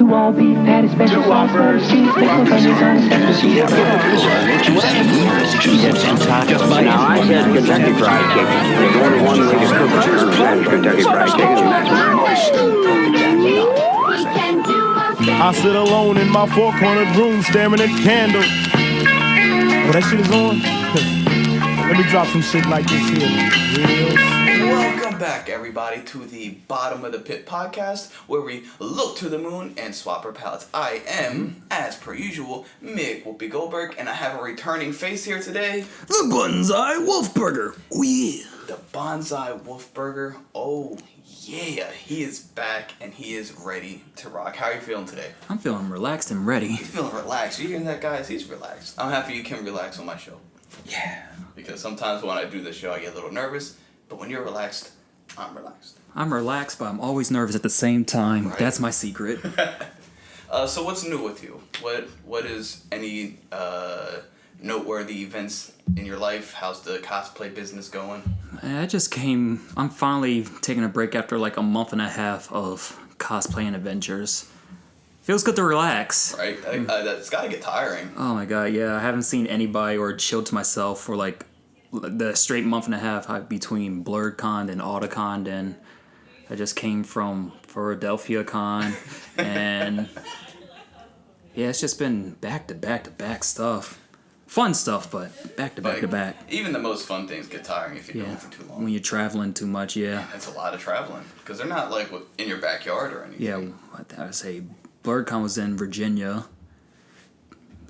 two all beef patty, special sauce for the cheese, pickle onions on a special sheet. Now, I said Kentucky Fried Chicken. There's only one way to cook it, and that is Kentucky Fried Chicken, and that's I sit alone in my four-cornered room staring at candles. Oh, that shit is on? Let me drop some shit like this here. Welcome back, everybody, to the Bottom of the Pit podcast, where we look to the moon and swap our palettes. I am, as per usual, Mick Whoopi Goldberg, and I have a returning face here today. The Banzai Wolf Burger. Oh, yeah. The Banzai Wolf Burger. Oh, yeah. He is back, and he is ready to rock. How are you feeling today? I'm feeling relaxed and ready. He's feeling relaxed. You hearing that, guys? He's relaxed. I'm happy you can relax on my show. Yeah. Because sometimes when I do the show, I get a little nervous, but when you're relaxed, I'm relaxed. I'm relaxed, but I'm always nervous at the same time. Right. That's my secret. So what's new with you? What is any noteworthy events in your life? How's the cosplay business going? I'm finally taking a break after like a month and a half of cosplaying Avengers. Feels good to relax. Right? That's gotta get tiring. Oh my god, yeah. I haven't seen anybody or chilled to myself for like the straight month and a half between BlurredCon and AutoCon, and I just came from Philadelphia Con, and yeah, it's just been back to back to back stuff. Fun stuff, but back to back to back. Even the most fun things get tiring if you're going for too long. When you're traveling too much, yeah. It's a lot of traveling, because they're not like in your backyard or anything. Yeah, I would say BlurredCon was in Virginia.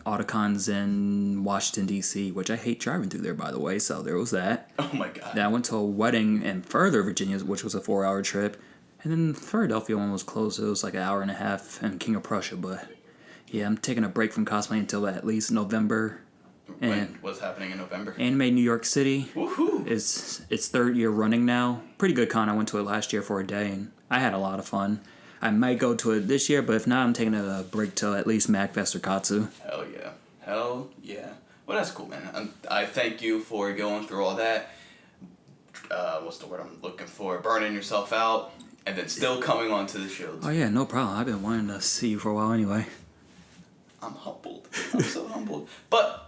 AutoCon's in Washington, D.C., which I hate driving through there, by the way, so there was that. Oh, my God. Then I went to a wedding in further Virginia, which was a 4-hour trip. And then the Philadelphia one was close. It was like an hour and a half in King of Prussia. But, yeah, I'm taking a break from cosplay until at least November. And what's happening in November? Anime New York City. Woohoo! It's third year running now. Pretty good con. I went to it last year for a day, and I had a lot of fun. I might go to it this year, but if not, I'm taking a break till at least MagFest or Katsu. Hell yeah. Hell yeah. Well, that's cool, man. I thank you for going through all that. What's the word I'm looking for? Burning yourself out, and then still coming onto the show. Oh, yeah, no problem. I've been wanting to see you for a while anyway. I'm humbled. I'm so humbled. But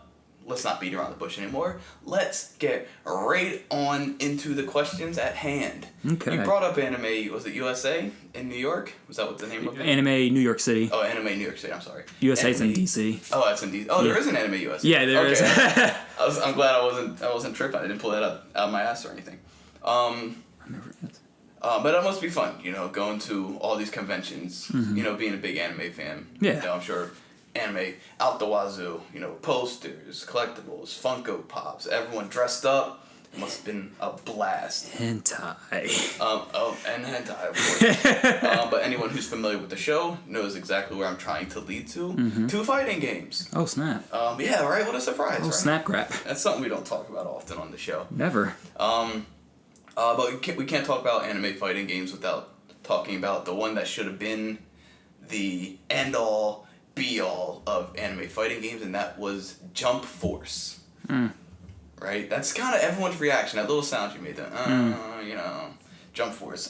let's not beat around the bush anymore. Let's get right on into the questions at hand. Okay. You brought up anime, was it USA in New York? Was that what the name of it? Anime New York City. Oh, Anime New York City, I'm sorry. USA's in DC. Oh, that's in DC. Oh, yeah. There is an Anime USA. Yeah, there is. I'm glad I wasn't tripping. I didn't pull that out of my ass or anything. But that must be fun, going to all these conventions, being a big anime fan. Yeah. I'm sure anime out the wazoo, posters, collectibles, Funko Pops, everyone dressed up. It must have been a blast. Hentai. And hentai, of course. But anyone who's familiar with the show knows exactly where I'm trying to lead to. Mm-hmm. 2 fighting games. Oh, snap. Yeah, right? What a surprise, right? Snap crap. That's something we don't talk about often on the show. Never. But we can't talk about anime fighting games without talking about the one that should have been the end-all, be-all of anime fighting games, and that was Jump Force. Right? That's kind of everyone's reaction. That little sound you made, Jump Force.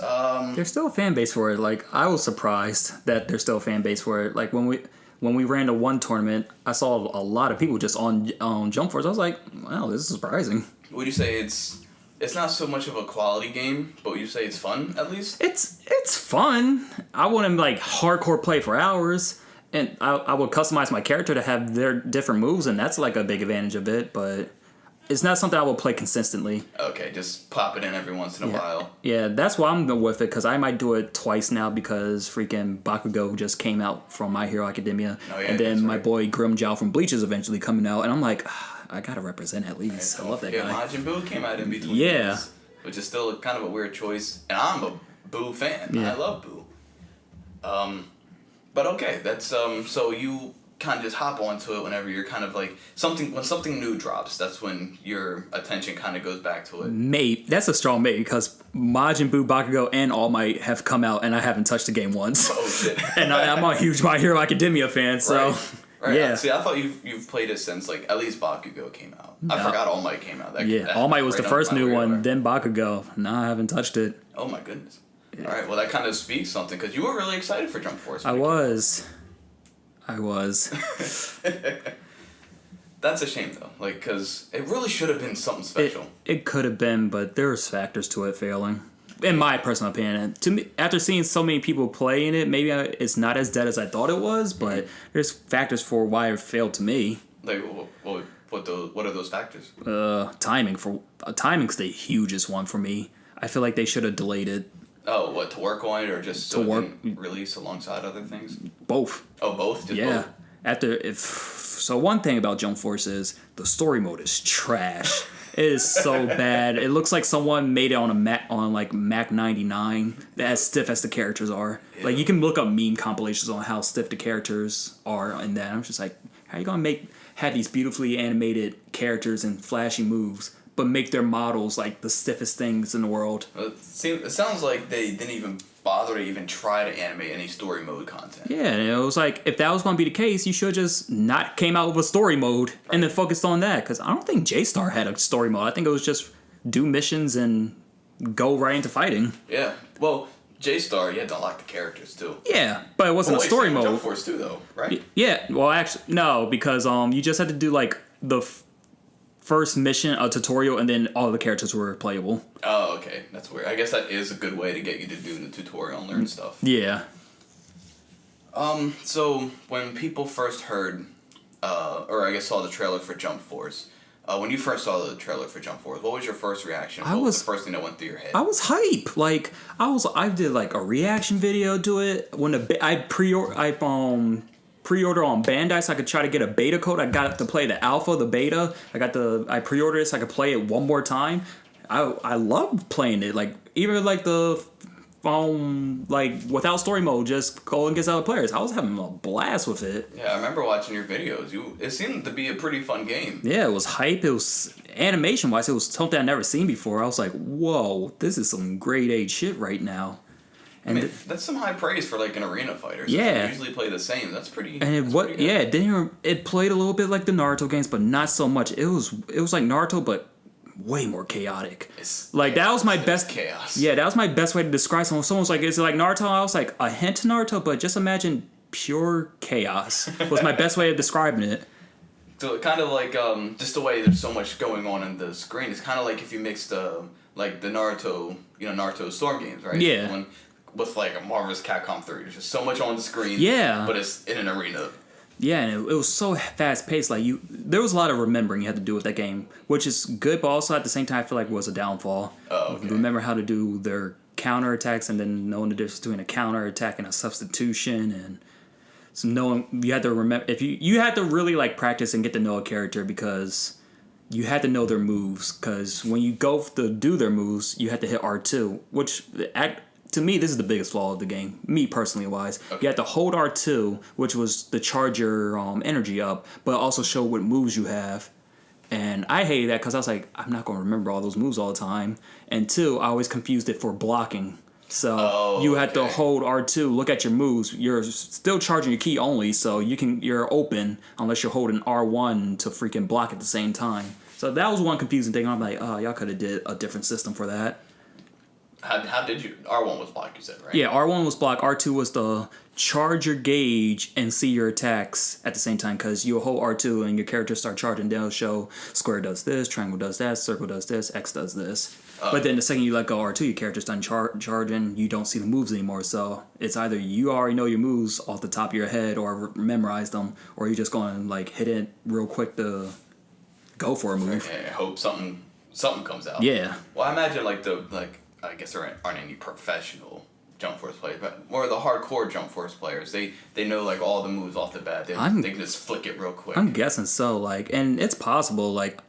There's still a fan base for it. Like, I was surprised that there's still a fan base for it. Like, when we ran to one tournament, I saw a lot of people just on Jump Force. I was like, wow, this is surprising. Would you say it's not so much of a quality game, but would you say it's fun, at least? It's fun. I wouldn't, like, hardcore play for hours. And I would customize my character to have their different moves, and that's, like, a big advantage of it, but it's not something I will play consistently. Okay, just pop it in every once in a while. Yeah, that's why I'm going with it, because I might do it twice now because freaking Bakugo just came out from My Hero Academia. Oh, yeah, and then my boy Grimmjow from Bleach is eventually coming out, and I'm like, I gotta represent at least. Right, I love that guy. Majin Buu came out in between. Yeah. These, which is still kind of a weird choice, and I'm a Buu fan. Yeah. I love Buu. But okay, that's so you kind of just hop onto it whenever you're kind of like when something new drops. That's when your attention kind of goes back to it. Mate, that's a strong mate because Majin Buu, Bakugo, and All Might have come out, and I haven't touched the game once. Oh shit! And I'm a huge My Hero Academia fan, so right. Yeah. See, I thought you've played it since like at least Bakugo came out. No. I forgot All Might came out. All Might was the first new one, then Bakugo. No, I haven't touched it. Oh my goodness. All right, well, that kind of speaks something, because you were really excited for Jump Force. I was. That's a shame, though, like, because it really should have been something special. It could have been, but there's factors to it failing. In my personal opinion. To me, after seeing so many people playing it, maybe it's not as dead as I thought it was, but there's factors for why it failed to me. Like, what are those factors? Timing's the hugest one for me. I feel like they should have delayed it. Oh, what, to work on it, or just so it didn't release alongside other things? Both. Oh, both? Just Yeah. both? So one thing about Jump Force is the story mode is trash. It is so bad. It looks like someone made it on Mac 99. As stiff as the characters are. Yeah. Like, you can look up meme compilations on how stiff the characters are and that. I'm just like, how are you gonna have these beautifully animated characters and flashy moves, but make their models like the stiffest things in the world? It sounds like they didn't even bother to even try to animate any story mode content. Yeah, and it was like, if that was going to be the case, you should just not came out with a story mode and then focused on that. Because I don't think J-Star had a story mode. I think it was just do missions and go right into fighting. Yeah. Well, J-Star, you had to unlock the characters too. Yeah, but it wasn't a story mode. Jump Force too, though, right? Yeah. Well, actually, no, because you just had to do like the first mission, a tutorial, and then all the characters were playable. Oh, okay. That's weird. I guess that is a good way to get you to do the tutorial and learn stuff. Yeah. So when people first heard, or I guess saw the trailer for Jump Force, when you first saw the trailer for Jump Force, what was your first reaction? What was the first thing that went through your head? I was hype. Like, I did like a reaction video to it when I pre-order on Bandai so I could try to get a beta code. I got to play the alpha, the beta. I pre-ordered it so I could play it one more time. I loved playing it. Like, even like the like without story mode, just go against other players. I was having a blast with it. Yeah, I remember watching your videos. It seemed to be a pretty fun game. Yeah, it was hype. It was animation wise, it was something I'd never seen before. I was like, whoa, this is some grade A shit right now. And I mean, that's some high praise for like an arena fighter. So yeah, you usually play the same. That's pretty. And it played a little bit like the Naruto games, but not so much. It was like Naruto, but way more chaotic. That was my best chaos. Yeah, that was my best way to describe someone. Someone's like, "Is it like Naruto?" I was like, a hint to Naruto, but just imagine pure chaos. Was my best way of describing it. So kind of like just the way there's so much going on in the screen. It's kind of like if you mixed like the Naruto, Naruto Storm games, right? Yeah. With like a Marvel's Capcom 3, there's just so much on the screen. Yeah. But it's in an arena. Yeah, and it was so fast paced. Like there was a lot of remembering you had to do with that game, which is good, but also at the same time I feel like was a downfall. Oh, okay. Remember how to do their counter attacks, and then knowing the difference between a counter attack and a substitution, and so knowing you had to remember if you had to really like practice and get to know a character because you had to know their moves. Because when you go to do their moves, you had to hit R2, which to me, this is the biggest flaw of the game, me personally wise. Okay. You had to hold R2, which was to charge your energy up, but also show what moves you have. And I hated that because I was like, I'm not going to remember all those moves all the time. And two, I always confused it for blocking. So you had to hold R2, look at your moves. You're still charging your key only, so you're open unless you're holding R1 to freaking block at the same time. So that was one confusing thing. I'm like, oh, y'all could have did a different system for that. How did you... R1 was block, you said, right? Yeah, R1 was block. R2 was the charge your gauge and see your attacks at the same time, because you'll hold R2 and your character start charging. They'll show square does this, triangle does that, circle does this, X does this. But then the second you let go R2, your character's done charging, you don't see the moves anymore. So it's either you already know your moves off the top of your head or memorize them, or you're just going to like hit it real quick to go for a move. I hope something comes out. Yeah. Well, I imagine I guess there aren't any professional Jump Force players, but more the hardcore Jump Force players. They know like all the moves off the bat. They can just flick it real quick. I'm guessing so. Like, and it's possible. Like,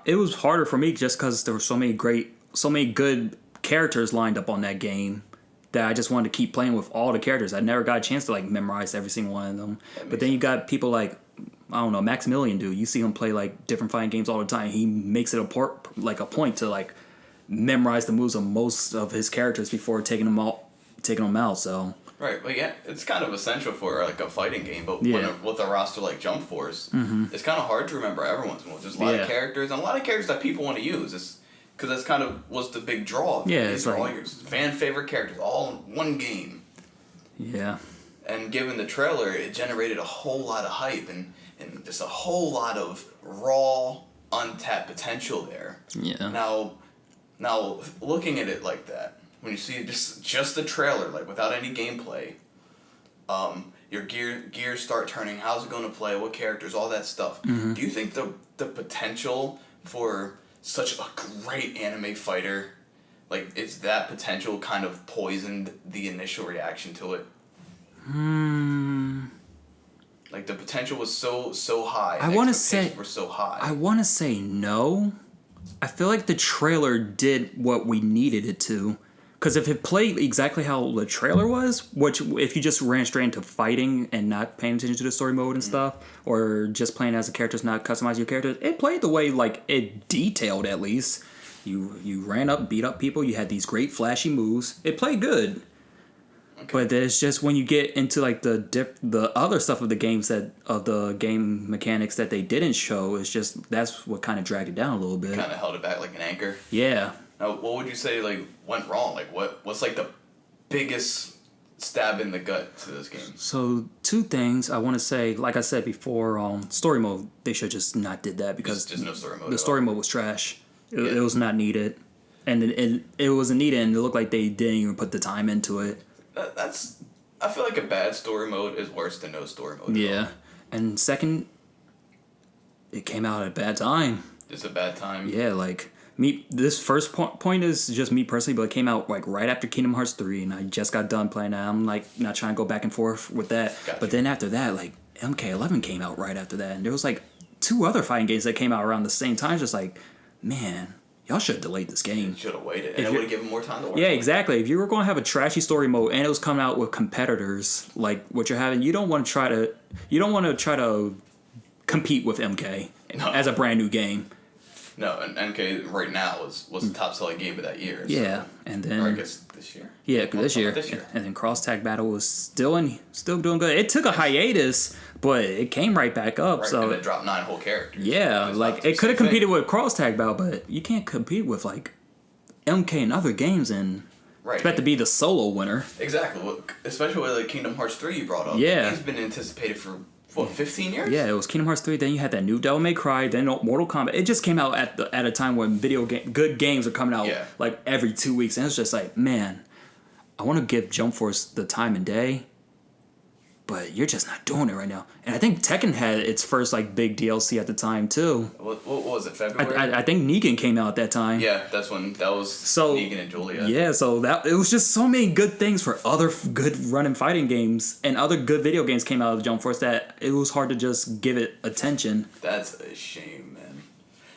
it was harder for me just because there were so many good characters lined up on that game that I just wanted to keep playing with all the characters. I never got a chance to like memorize every single one of them. But then you got people like, I don't know, Maximilian dude. You see him play like different fighting games all the time. He makes it a point to like memorize the moves of most of his characters before taking them out. So right, but yeah, it's kind of essential for like a fighting game. But with a roster like Jump Force, it's kind of hard to remember everyone's moves. There's a lot of characters and a lot of characters that people want to use. It's Because that's kind of was the big draw. Yeah, These it's are all like- your fan favorite characters, all in one game. Yeah. And given the trailer, it generated a whole lot of hype and just a whole lot of raw, untapped potential there. Yeah. Now looking at it like that, when you see just the trailer, like without any gameplay, your gears start turning. How's it going to play? What characters? All that stuff. Mm-hmm. Do you think the potential for such a great anime fighter, like is that potential kind of poisoned the initial reaction to it? Like the potential was so high. I want to say expectations were so high. I want to say no. I feel like the trailer did what we needed it to. Because if it played exactly how the trailer was, which if you just ran straight into fighting and not paying attention to the story mode and stuff, or just playing as a character, not customizing your character, it played the way like it detailed at least. You ran up, beat up people. You had these great flashy moves. It played good. Okay. But it's just when you get into like the other stuff of the game mechanics that they didn't show, it's just that's what kind of dragged it down a little bit. Kind of held it back like an anchor. Yeah. Now, what would you say like went wrong? Like what's like the biggest stab in the gut to this game? So 2 things I want to say. Like I said before, story mode they should just not did that because just no story mode. The story mode was trash. It was not needed, and it wasn't needed, and it looked like they didn't even put the time into it. I feel like a bad story mode is worse than no story mode. Yeah, and second, it came out at a bad time. It's a bad time. Yeah, like me. This first point is just me personally, but it came out like right after Kingdom Hearts 3, and I just got done playing that. I'm like not trying to go back and forth with that. Gotcha. But then after that, like MK11 came out right after that, and there was like 2 other fighting games that came out around the same time. Just like, man, y'all should have delayed this game. Should have waited, and it would have given more time to work. Yeah, exactly. If you were going to have a trashy story mode and it was coming out with competitors like what you're having, you don't want to try to compete with MK as a brand new game. No, and MK right now was the top selling game of that year. So. Yeah, and then or I guess this year. Yeah, this year. And then Cross Tag Battle was still doing good. It took a hiatus, but it came right back up. Right, so and it dropped 9 whole characters. Yeah, like it could have competed with Cross Tag Battle, but you can't compete with like MK and other games and expect to be the solo winner. Exactly, especially with like Kingdom Hearts 3 you brought up. Yeah, it's been anticipated for 15 years. Yeah, it was Kingdom Hearts 3. Then you had that new Devil May Cry. Then Mortal Kombat. It just came out at a time when good games are coming out like every 2 weeks, and it's just like, man, I want to give Jump Force the time and day, but you're just not doing it right now. And I think Tekken had its first like big DLC at the time too. What was it? February. I think Negan came out at that time. Yeah, that was Negan and Julia. Yeah, so it was just so many good things for other good running fighting games and other good video games came out of Jump Force that it was hard to just give it attention. That's a shame, man.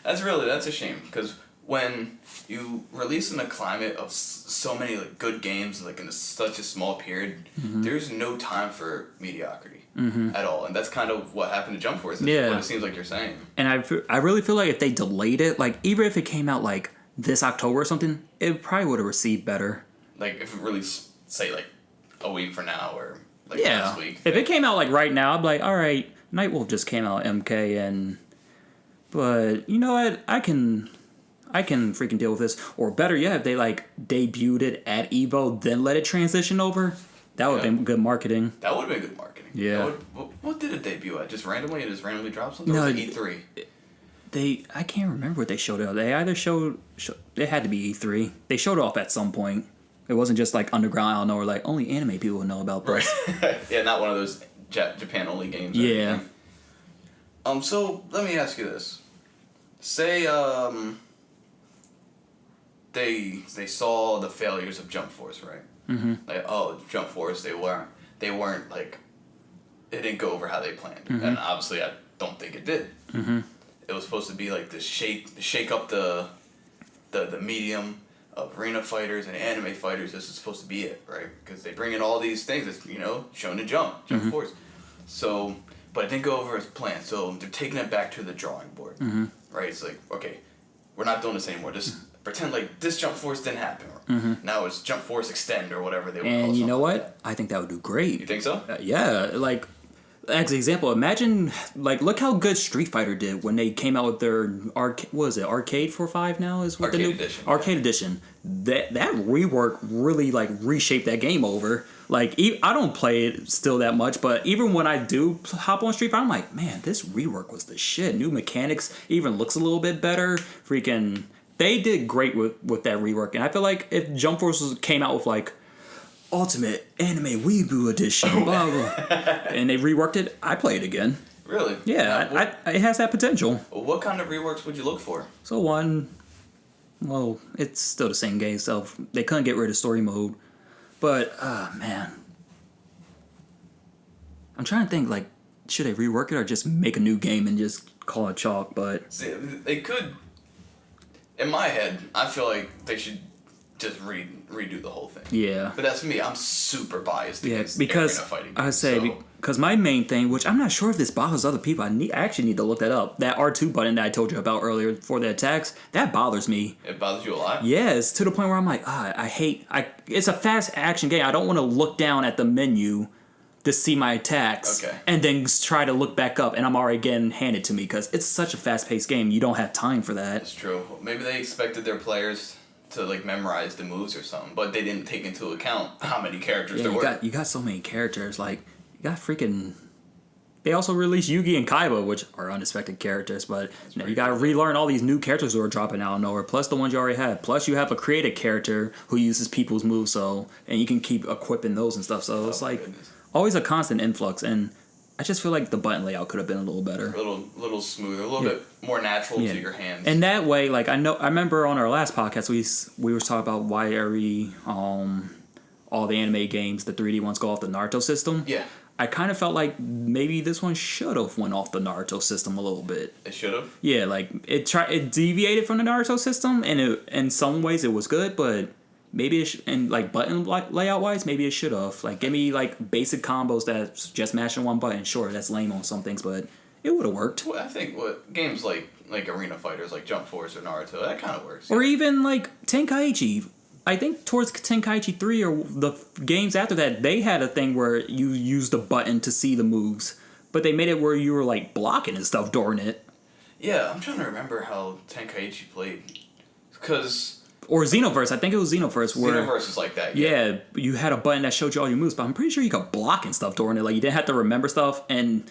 That's a shame because when you release in a climate of so many like good games like in such a small period, there's no time for mediocrity at all, and that's kind of what happened to Jump Force. Yeah, what it seems like you're saying. And I really feel like if they delayed it, like even if it came out like this October or something, it probably would have received better. Like if it released, say like a week from now or like last week. If it came out like right now, I'd be like, all right, Nightwolf just came out MK, but you know what, I can freaking deal with this. Or better yet, if they like debuted it at EVO, then let it transition over, that would have been good marketing. That would have been good marketing. Yeah. What did it debut at? Just randomly? It just randomly dropped something? No, or was it E3? I can't remember what they showed it. They either showed it had to be E3. They showed it off at some point. It wasn't just like underground. I don't know, or like only anime people would know about this. Right. Yeah, not one of those Japan only games. Yeah. So let me ask you this. Say they saw the failures of Jump Force, right? Mm-hmm. Like, Jump Force, they weren't like, it didn't go over how they planned, and obviously I don't think it did. Mm-hmm. It was supposed to be like this shake up the medium of arena fighters and anime fighters. This is supposed to be it, right? Because they bring in all these things that's Shonen Jump Force. So, but it didn't go over as planned. So they're taking it back to the drawing board, right? It's like, okay, we're not doing this anymore. Just pretend like this Jump Force didn't happen. Now it's Jump Force Extend or whatever they want to call it. And you know what? I think that would do great. You think so? Yeah, like As an example, imagine like look how good Street Fighter did when they came out with their Arcade for 5 now is what Arcade the new Edition. Arcade Edition. That rework really like reshaped that game over. Like I don't play it still that much, but even when I do hop on Street Fighter, I'm like, man, this rework was the shit. New mechanics, even looks a little bit better. Freaking, they did great with that rework, and I feel like if Jump Force came out with like Ultimate Anime Weeaboo Edition, blah, blah, and they reworked it, I play it again. Really? Yeah, it has that potential. What kind of reworks would you look for? So well, it's still the same game, so they couldn't get rid of story mode. But, man. I'm trying to think, like, should they rework it or just make a new game and just call it chalk, but... See, they could... In my head, I feel like they should just redo the whole thing. Yeah. But that's me. I'm super biased against because arena fighting games, I say because my main thing, which I'm not sure if this bothers other people, I actually need to look that up. That R2 button that I told you about earlier for the attacks, that bothers me. It bothers you a lot? Yes, to the point where I'm like, it's a fast action game. I don't want to look down at the menu to see my attacks and then try to look back up and I'm already getting handed to me because it's such a fast-paced game. You don't have time for that. That's true. Maybe they expected their players to like memorize the moves or something, but they didn't take into account how many characters there were. You got so many characters. Like, you got freaking... They also released Yugi and Kaiba, which are unexpected characters, but you got to relearn all these new characters who are dropping out of nowhere, plus the ones you already have. Plus, you have a created character who uses people's moves, and you can keep equipping those and stuff. So it's like always a constant influx, and I just feel like the button layout could have been a little better. A little smoother, a little bit more natural to your hands. And that way, like I remember on our last podcast we were talking about why all the anime games, the 3D ones, go off the Naruto system. Yeah. I kind of felt like maybe this one should have went off the Naruto system a little bit. It should have? Yeah, like it deviated from the Naruto system, and in some ways it was good, but maybe and like button layout wise, maybe it should have. Like give me like basic combos that's just mashing one button. Sure, that's lame on some things, but it would have worked. Well, I think games like arena fighters like Jump Force or Naruto, that kind of works. Or even like Tenkaichi. I think towards Tenkaichi 3 or the games after that, they had a thing where you used a button to see the moves, but they made it where you were like blocking and stuff during it. Yeah, I'm trying to remember how Tenkaichi played, because or Xenoverse. I think it was Xenoverse. Xenoverse is like that. Yeah, you had a button that showed you all your moves, but I'm pretty sure you could block and stuff during it. Like you didn't have to remember stuff, and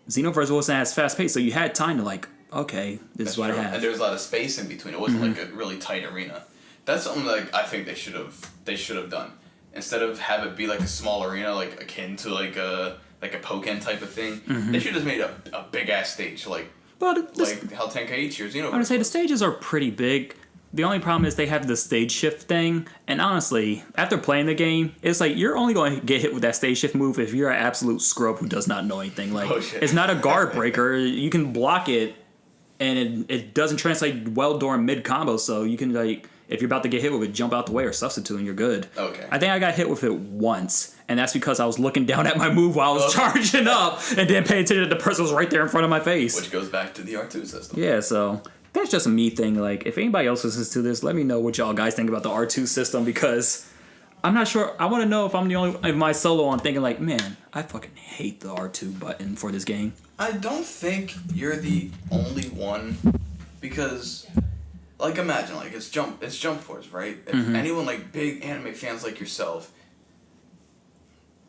Xenoverse wasn't as fast paced, so you had time to like, okay, this is what I have. And there was a lot of space in between. It wasn't like a really tight arena. That's something like I think they should have done. Instead of have it be like a small arena, like akin to like a Pokken type of thing, they should have made a big ass stage like how Tenkaichi or Xenoverse. I would say the stages are pretty big. The only problem is they have the stage shift thing, and honestly, after playing the game, it's like you're only going to get hit with that stage shift move if you're an absolute scrub who does not know anything. Like it's not a guard breaker. You can block it, and it doesn't translate well during mid combo, so you can like. If you're about to get hit with it, jump out the way or substitute and you're good. Okay. I think I got hit with it once, and that's because I was looking down at my move while I was charging up and didn't pay attention to the person was right there in front of my face. Which goes back to the R2 system. Yeah, so that's just a me thing. Like, if anybody else listens to this, let me know what y'all guys think about the R2 system because I'm not sure. I want to know if I'm the only in my solo I'm thinking like, man, I fucking hate the R2 button for this game. I don't think you're the only one because... Like imagine, like it's Jump Force, right? If anyone like big anime fans like yourself,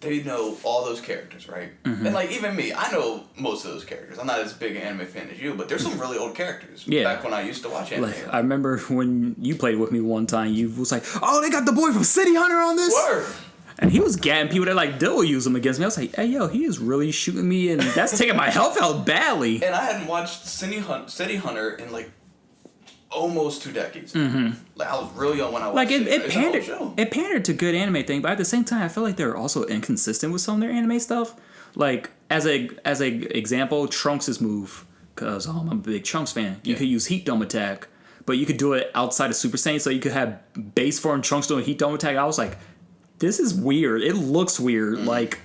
they know all those characters, right? And like even me, I know most of those characters. I'm not as big an anime fan as you, but there's some really old characters. Yeah. Back when I used to watch anime. Like, I remember when you played with me one time, you was like, "Oh, they got the boy from City Hunter on this." Word. And he was gabbing people that like Dill use him against me. I was like, hey yo, he is really shooting me, and that's taking my health out badly. And I hadn't watched City Hunter in like almost 2 decades. Like I was really young when I watched it pandered to good anime thing, but at the same time I feel like they're also inconsistent with some of their anime stuff. Like as a example, Trunks' move, because I'm a big Trunks fan. You could use Heat Dome attack, but you could do it outside of Super Saiyan, so you could have base form Trunks doing Heat Dome attack. I was like, this is weird. It looks weird. Like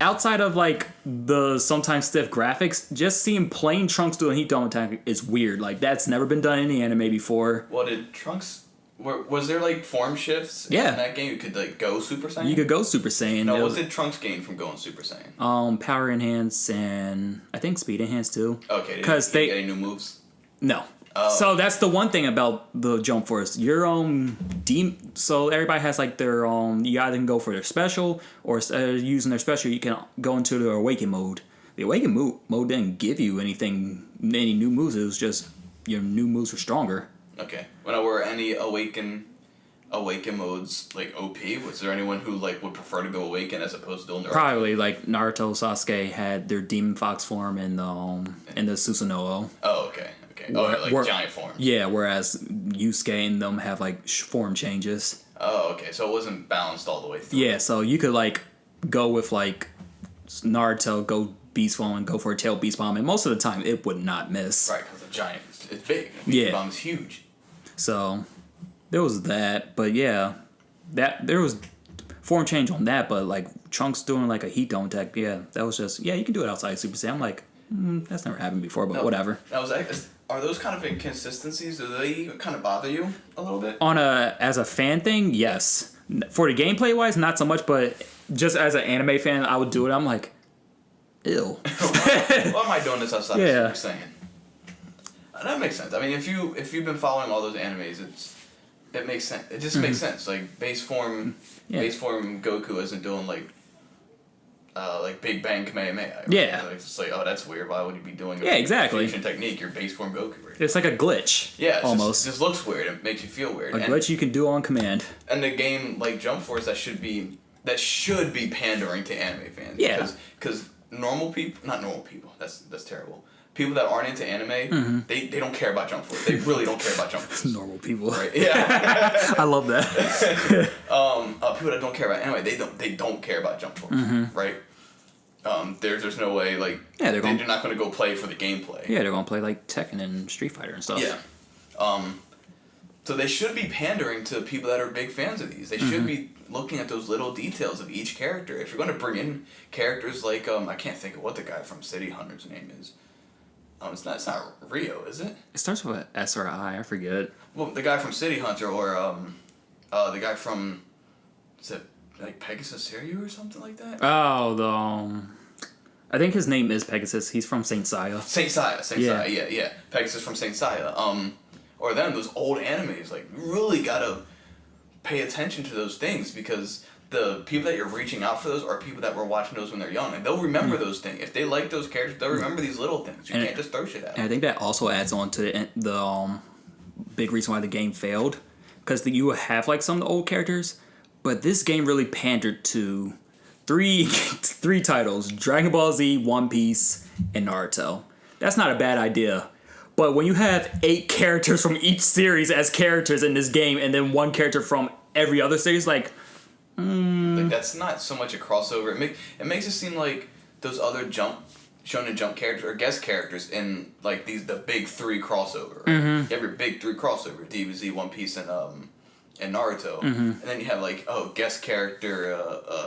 outside of like the sometimes stiff graphics, just seeing plain Trunks doing Heat Dome attack is weird. Like that's never been done in any anime before. Well, did Trunks Was there like form shifts Yeah. in that game? You could like go Super Saiyan? You could go Super Saiyan. No, It what was, did Trunks gain from going Super Saiyan? power enhance and I think speed enhance too. Okay, because did you get any new moves? No. Oh. So that's the one thing about the Jump Force. Your so everybody has like their you either can go for their special or instead of using their special you can go into their awaken mode. The awaken mode didn't give you any new moves. It was just your new moves were stronger. Okay. Well, were any awaken modes like OP? Was there anyone who like would prefer to go awaken as opposed to doing the Probably like Naruto, Sasuke had their Demon Fox form in the Susanoo. Oh, okay. Oh, like giant form. Yeah, whereas Yusuke and them have like form changes. Oh, okay. So it wasn't balanced all the way through. Yeah, so you could like go with like Naruto, go Beast Bomb, and go for a Tail Beast Bomb, and most of the time it would not miss. Right, because the giant it's big. The Yeah. bomb's huge. So there was that, but yeah, there was form change on that, but like Trunks doing like a heat dome attack, yeah, that was just you can do it outside Super Saiyan. I'm like, that's never happened before, but whatever. Are those kind of inconsistencies? Do they kind of bother you a little bit? As a fan thing, yes. For the gameplay wise, not so much, but just as an anime fan, I would do it. I'm like, ew. Why am I doing this outside Yeah. of Super Saiyan? That makes sense. I mean, if you've been following all those animes, it makes sense. It just makes sense. Like base form Goku isn't doing like Big Bang Kamehameha. Yeah. Like, it's like, oh, that's weird. Why would you be doing exactly. fusion technique? Your base form Goku. Right? It's like a glitch. Yeah, almost. Just looks weird. It makes you feel weird. A glitch you can do on command. And the game like Jump Force that should be pandering to anime fans. Yeah. Because normal people, not normal people. That's terrible. People that aren't into anime, they don't care about Jump Force. They really don't care about Jump Force. Normal people. Right? Yeah. I love that. People that don't care about anime, they don't care about Jump Force. Right? There's no way like they're not going to go play for the gameplay. Yeah, they're going to play like Tekken and Street Fighter and stuff. Yeah. So they should be pandering to people that are big fans of these. They should be looking at those little details of each character. If you're going to bring in characters like I can't think of what the guy from City Hunter's name is. It's not Rio, is it? It starts with an S or an I forget. Well, the guy from City Hunter or the guy from is it like Pegasus Siriu or something like that? Oh, I think his name is Pegasus. He's from Saint Seiya. Saint Seiya, yeah. Pegasus from Saint Seiya. Or those old animes, like you really gotta pay attention to those things because the people that you're reaching out for those are people that were watching those when they're young, and they'll remember those things. If they like those characters, they'll remember these little things. You can't just throw shit at them. And I think that also adds on to the big reason why the game failed, because you have like some of the old characters, but this game really pandered to three titles: Dragon Ball Z, One Piece, and Naruto. That's not a bad idea. But when you have 8 characters from each series as characters in this game, and then one character from every other series, like that's not so much a crossover. It makes it seem like those other Shonen Jump characters are guest characters in like the big 3 crossover. Right? You have your big 3 crossover: DBZ, One Piece, and Naruto. And then you have like guest character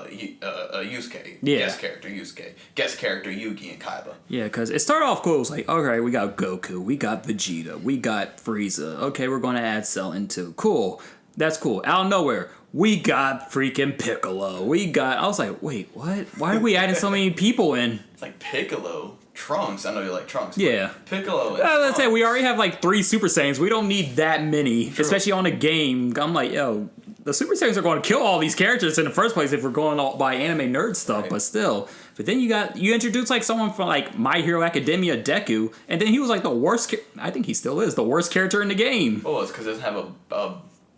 Yusuke. Yeah. Guest character Yusuke. Guest character Yugi and Kaiba. yeah, because it started off cool. It was like, okay, we got Goku, we got Vegeta, we got Frieza. Okay, we're going to add Cell into. Cool. That's cool. Out of nowhere, we got freaking Piccolo. I was like, wait, what? Why are we adding so many people in? It's like Piccolo, Trunks. I know you like Trunks. Yeah. Piccolo. And Let's say Trunks. we already have like 3 Super Saiyans. We don't need that many, especially on a game. I'm like, yo, the Super Saiyans are going to kill all these characters in the first place if we're going all by anime nerd stuff, but still. But then you introduce like someone from like My Hero Academia, Deku, and then he was like the worst. I think he still is the worst character in the game. Oh, it's because it doesn't have a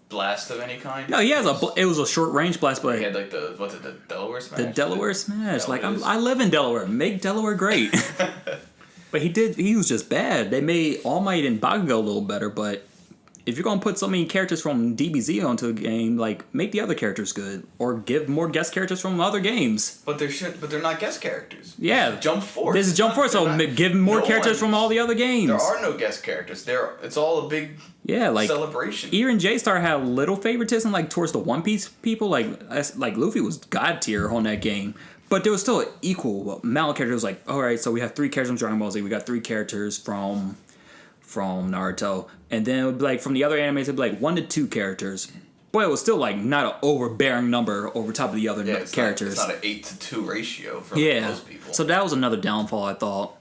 blast of any kind. No, he has it was a short range blast, but He had like the Delaware Smash. the Delaware Smash. Like Delaware. I live in Delaware. Make Delaware great. But he was just bad. They made All Might and Bakugo a little better, but if you're gonna put so many characters from DBZ onto a game, like make the other characters good, or give more guest characters from other games. But they're not guest characters. Yeah, Jump Force. This is Jump Force, so give more characters from all the other games. There are no guest characters. It's all a big like celebration. Even J-Star had a little favoritism like towards the One Piece people. Like Luffy was god tier on that game. But there was still an equal amount of characters. Like, all right, so we have 3 characters from Dragon Ball Z. We got 3 characters from from Naruto, and then it would be like from the other animes, it'd be like 1 to 2 characters. But it was still like not an overbearing number over top of the other characters. It's not an 8 to 2 ratio for most people. So that was another downfall, I thought.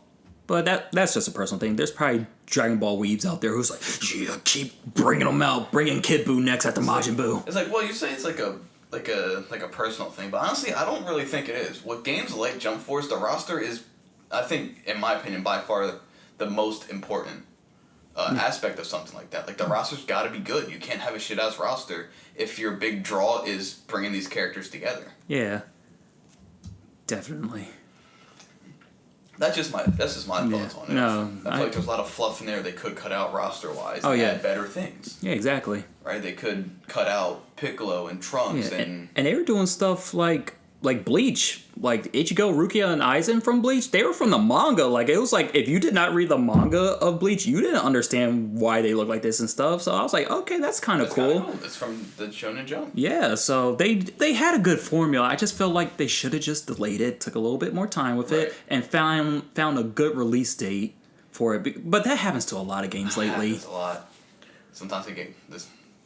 But that's just a personal thing. There's probably Dragon Ball weebs out there who's like, yeah, keep bringing them out, bringing Kid Buu next after Majin Buu. It's like, well, you say it's like a personal thing, but honestly, I don't really think it is. With games like Jump Force, the roster is, I think, in my opinion, by far the most important aspect of something like that. Like, the roster's got to be good. You can't have a shit-ass roster if your big draw is bringing these characters together. Yeah. Definitely. That's just my thoughts on it. No, I feel like there's a lot of fluff in there they could cut out roster-wise and add better things. Yeah, exactly. Right? They could cut out Piccolo and Trunks and they were doing stuff like Bleach. Like Ichigo, Rukia, and Aizen from Bleach, they were from the manga. Like, it was like, if you did not read the manga of Bleach, you didn't understand why they look like this and stuff. So I was like, okay, that's kind of cool. It's from the Shonen Jump. Yeah, so they had a good formula. I just felt like they should have just delayed it, took a little bit more time with it, and found a good release date for it. But that happens to a lot of games lately. Happens a lot. Sometimes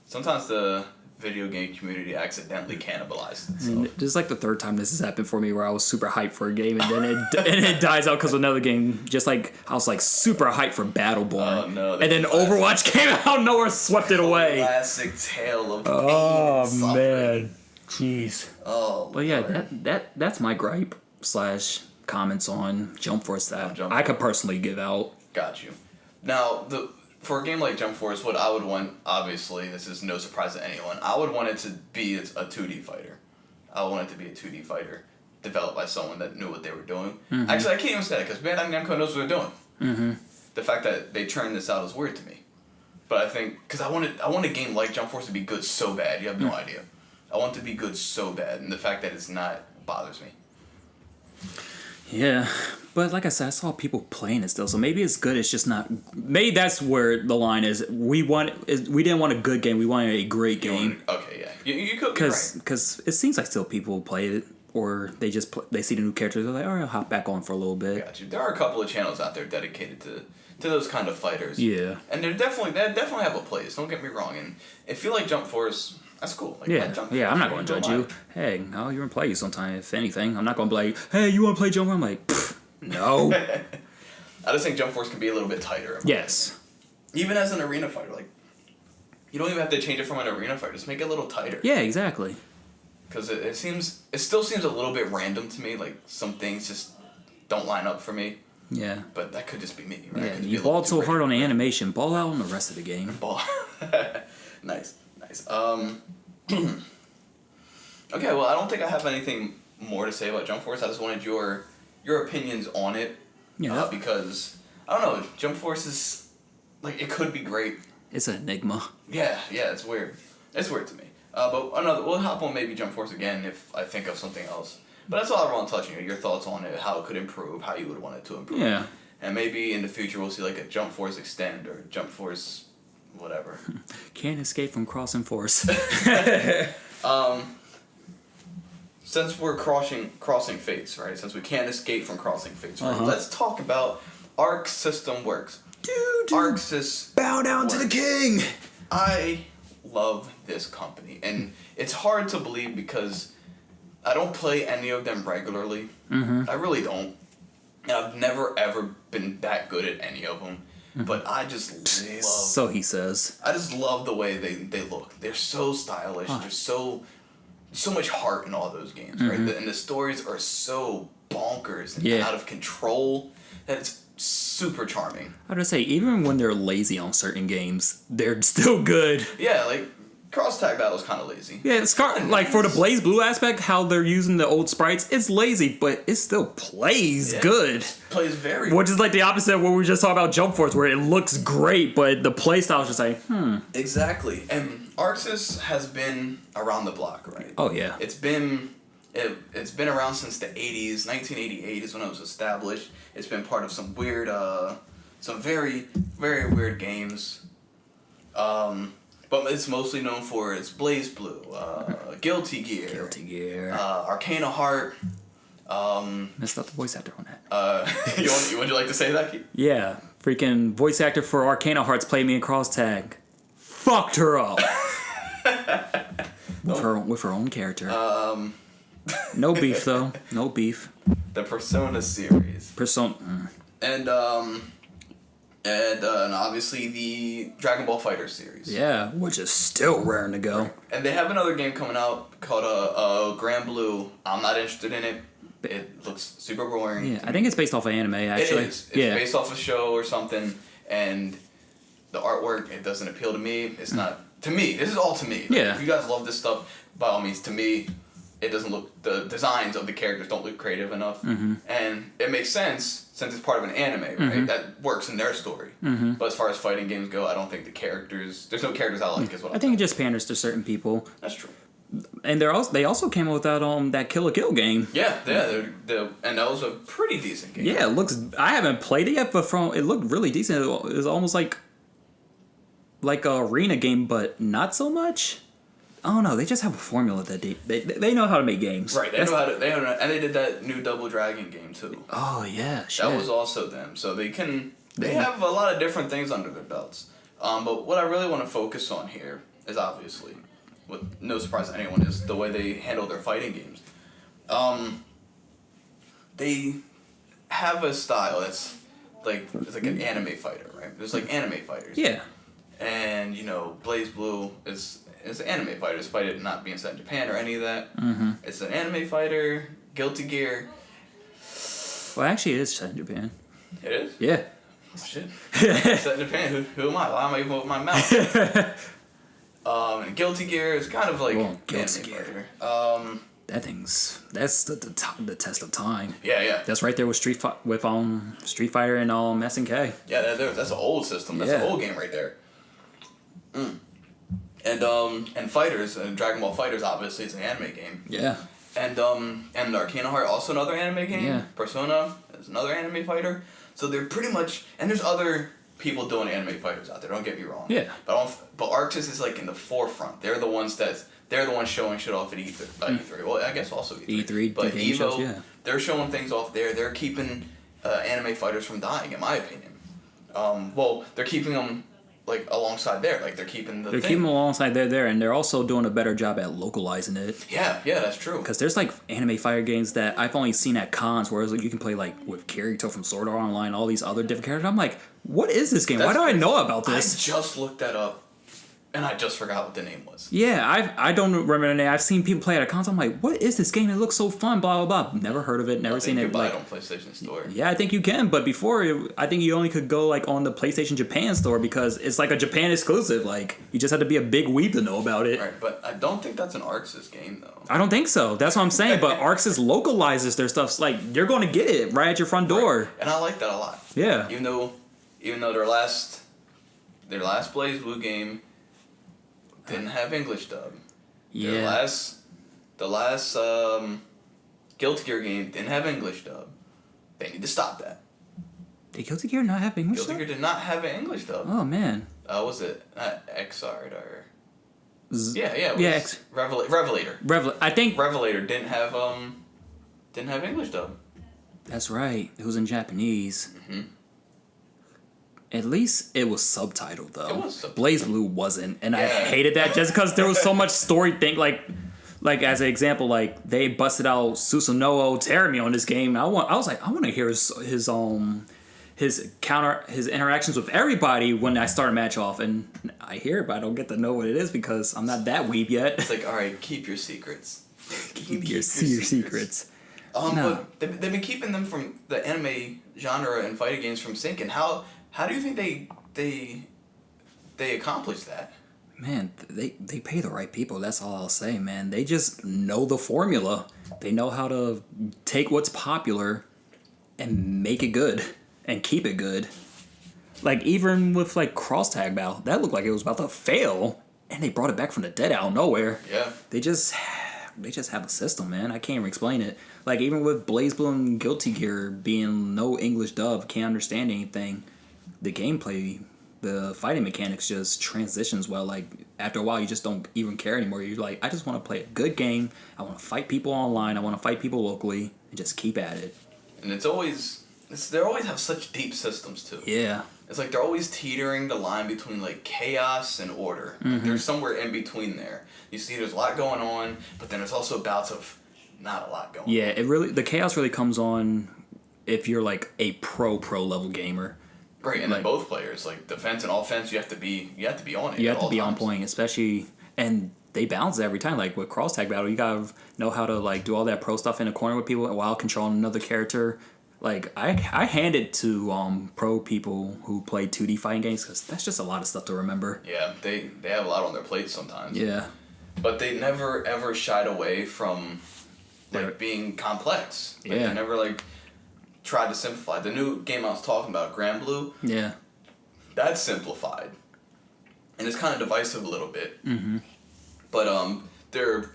Sometimes the video game community accidentally cannibalized itself. And this is like the third time this has happened for me, where I was super hyped for a game and then it dies out because of another game. Just like I was like super hyped for Battleborn, oh, no, and then Overwatch came out, nowhere swept it away. Classic tale of pain. Oh man, jeez. Oh, but yeah, that's my gripe / comments on Jump Force that I could personally give out. Got you. Now for a game like Jump Force, what I would want, obviously, this is no surprise to anyone, I would want it to be a 2D fighter. I would want it to be a 2D fighter developed by someone that knew what they were doing. Mm-hmm. Actually, I can't even say that, because Bandai Namco knows what they're doing. Mm-hmm. The fact that they churned this out is weird to me. But I think, because I want a game like Jump Force to be good so bad, you have no idea. I want it to be good so bad, and the fact that it's not bothers me. Yeah, but like I said, I saw people playing it still, so maybe it's good. It's just not. Maybe that's where the line is. We didn't want a good game. We wanted a great game. Okay, yeah, you could be right. Because it seems like still people play it, or they just they see the new characters. They're like, all right, I'll hop back on for a little bit. Got you. There are a couple of channels out there dedicated to those kind of fighters. Yeah, and they definitely have a place. Don't get me wrong. And if you like Jump Force, that's cool. Like, yeah, I'm not going to judge you. Hey, you're going to play you sometime, if anything. I'm not going to be like, hey, you want to play Jump Force? I'm like, no. I just think Jump Force can be a little bit tighter. Yes. Even as an arena fighter, like, you don't even have to change it from an arena fighter. Just make it a little tighter. Yeah, exactly. Because it still seems a little bit random to me. Like, some things just don't line up for me. Yeah. But that could just be me, right? Yeah, you balled so hard on the animation. Ball out on the rest of the game. Ball. Nice. Okay, well, I don't think I have anything more to say about Jump Force. I just wanted your opinions on it. Yeah. Because, I don't know, Jump Force is, like, it could be great. It's an enigma. Yeah, it's weird. It's weird to me. But we'll hop on maybe Jump Force again if I think of something else. But that's all I want to touch on. Your thoughts on it, how it could improve, how you would want it to improve. Yeah. And maybe in the future we'll see, like, a Jump Force Extend or Jump Force whatever. Can't escape from crossing force. Since we're crossing fates, right? Since we can't escape from crossing fates, right? Let's talk about Arc System Works. Dude, Arcsys bow down to the king. I love this company, and it's hard to believe because I don't play any of them regularly. I really don't. And I've never ever been that good at any of them. But I just love... So he says. I just love the way they look. They're so stylish. There's so much heart in all those games, right? And the stories are so bonkers and out of control that it's super charming. I would say, even when they're lazy on certain games, they're still good. Yeah, like... Cross tag battle's kind of lazy. Yeah, it's like for the Blaze Blue aspect, how they're using the old sprites, it's lazy, but it still plays good. Plays very Which is like the opposite of what we were just talking about Jump Force, where it looks great, but the play style is just like, Exactly. And Arcsys has been around the block, right? Oh, yeah. It's been around since the 80s. 1988 is when it was established. It's been part of some weird, some very, very weird games. But it's mostly known for its Blaze Blue, Guilty Gear, Arcana Heart. Messed up the voice actor on that. Would you like to say that, Keith? Yeah. Freaking voice actor for Arcana Hearts played me in Cross Tag. Fucked her up. with her own character. No beef though. No beef. The Persona series. And obviously the Dragon Ball Fighter series. Yeah, which is still raring to go. And they have another game coming out called Grand Blue. I'm not interested in it. It looks super boring. Yeah, I think it's based off of anime, actually. It is. It's based off a show or something, and the artwork, it doesn't appeal to me. It's not... To me, this is all to me. Like, Yeah. if you guys love this stuff, by all means, to me, it doesn't look... The designs of the characters don't look creative enough. Mm-hmm. And it makes sense, since it's part of an anime, right? Mm-hmm. That works in their story. Mm-hmm. But as far as fighting games go, I don't think the characters... There's no characters I like, is what I think it just panders to certain people. That's true. And they also came out with that Kill la Kill game. Yeah, and that was a pretty decent game. Yeah, it looks... I haven't played it yet, but it looked really decent. It was almost like a arena game, but not so much. I don't know. They just have a formula that they know how to make games. Right, they know how to... and they did that new Double Dragon game, too. Oh, yeah, shit. That was also them. So they have a lot of different things under their belts. But what I really want to focus on here is obviously... with no surprise to anyone, is the way they handle their fighting games. They have a style that's it's like an anime fighter, right? There's like anime fighters. Yeah. And, Blaze Blue is an anime fighter, despite it not being set in Japan or any of that. Mm-hmm. It's an anime fighter, Guilty Gear. Well, actually, it is set in Japan. It is? Yeah. Oh, shit. Set in Japan. Who am I? Why am I even with my mouth? And Guilty Gear is kind of like Guilty anime Gear. fighter. That's the test of time. Yeah. That's right there with Street Fighter and SNK. Yeah, that's an old system. That's an old game right there. And Fighters, Dragon Ball Fighters, obviously it's an anime game. Yeah. And Arcana Heart, also another anime game. Yeah. Persona is another anime fighter. So they're pretty much, and there's other people doing anime fighters out there. Don't get me wrong. Yeah. But Arcsys is like in the forefront. They're the ones showing shit off at E3. Well, I guess also E3. But the game Evo, shows, yeah. They're showing things off there. They're keeping anime fighters from dying, in my opinion. Well, they're keeping them alongside there. They're keeping the. They're keeping them alongside there, and they're also doing a better job at localizing it. Yeah, that's true. Because there's anime fighter games that I've only seen at cons, where you can play with Kirito from Sword Art Online, all these other different characters. I'm like, what is this game? Why do I know about this? I just looked that up, and I just forgot what the name was. Yeah, I don't remember the name. I've seen people play it at cons. I'm like, what is this game? It looks so fun. Blah blah blah. Never heard of it. Never seen it. You can buy it on PlayStation Store. Yeah, I think you can. But before, I think you only could go on the PlayStation Japan store because it's a Japan exclusive. You just had to be a big weeb to know about it. Right, but I don't think that's an Arcsys game though. I don't think so. That's what I'm saying. But Arcsys localizes their stuff. You're going to get it right at your front door. Right. And I like that a lot. Yeah. Even though their last Blaze Blue game didn't have English dub. Yeah. The last Guilty Gear game didn't have English dub. They need to stop that. Did Guilty Gear not have English Guilty dub? Gear did not have an English dub. Oh, man. Was it not Xrd or? Yeah, it was Revelator. I think Revelator didn't have English dub. That's right. It was in Japanese. Mm-hmm. At least it was subtitled though. It was subtitled. Blaze Blue wasn't, and I hated that just because there was so much story thing. Like as an example, they busted out Susanoo Terumi on this game. I was like, I want to hear his interactions with everybody when I start a match off, and I hear it, but I don't get to know what it is because I'm not that weeb yet. It's all right, keep your secrets. keep your secrets. No. But they've been keeping them from the anime genre and fighting games from sinking. How do you think they accomplish that? Man, they pay the right people. That's all I'll say, man. They just know the formula. They know how to take what's popular and make it good and keep it good. Even with cross tag battle, that looked like it was about to fail, and they brought it back from the dead out of nowhere. Yeah. They just have a system, man. I can't even explain it. Even with Blaze Blue and Guilty Gear being no English dub, can't understand anything. The gameplay, the fighting mechanics just transitions well. After a while, you just don't even care anymore. You're like, I just want to play a good game. I want to fight people online. I want to fight people locally, and just keep at it. And they always have such deep systems too. Yeah. it's like they're always teetering the line between like chaos and order. Like, there's somewhere in between there. You see, there's a lot going on, but then there's also bouts of not a lot going on. Yeah, the chaos really comes on if you're like a pro level gamer. Right, and then both players, like defense and offense, you have to be on it. You have to be on point, especially, and they balance it every time. Like with cross tag battle, you gotta know how to like do all that pro stuff in the corner with people while controlling another character. Like I hand it to pro people who play 2D fighting games because that's just a lot of stuff to remember. Yeah, they have a lot on their plate sometimes. Yeah, but they never ever shied away from like being complex. Like, yeah, they never like tried to simplify. The new game I was talking about, Grand Blue. Yeah, that's simplified, and it's kind of divisive a little bit. Mm-hmm. But they're,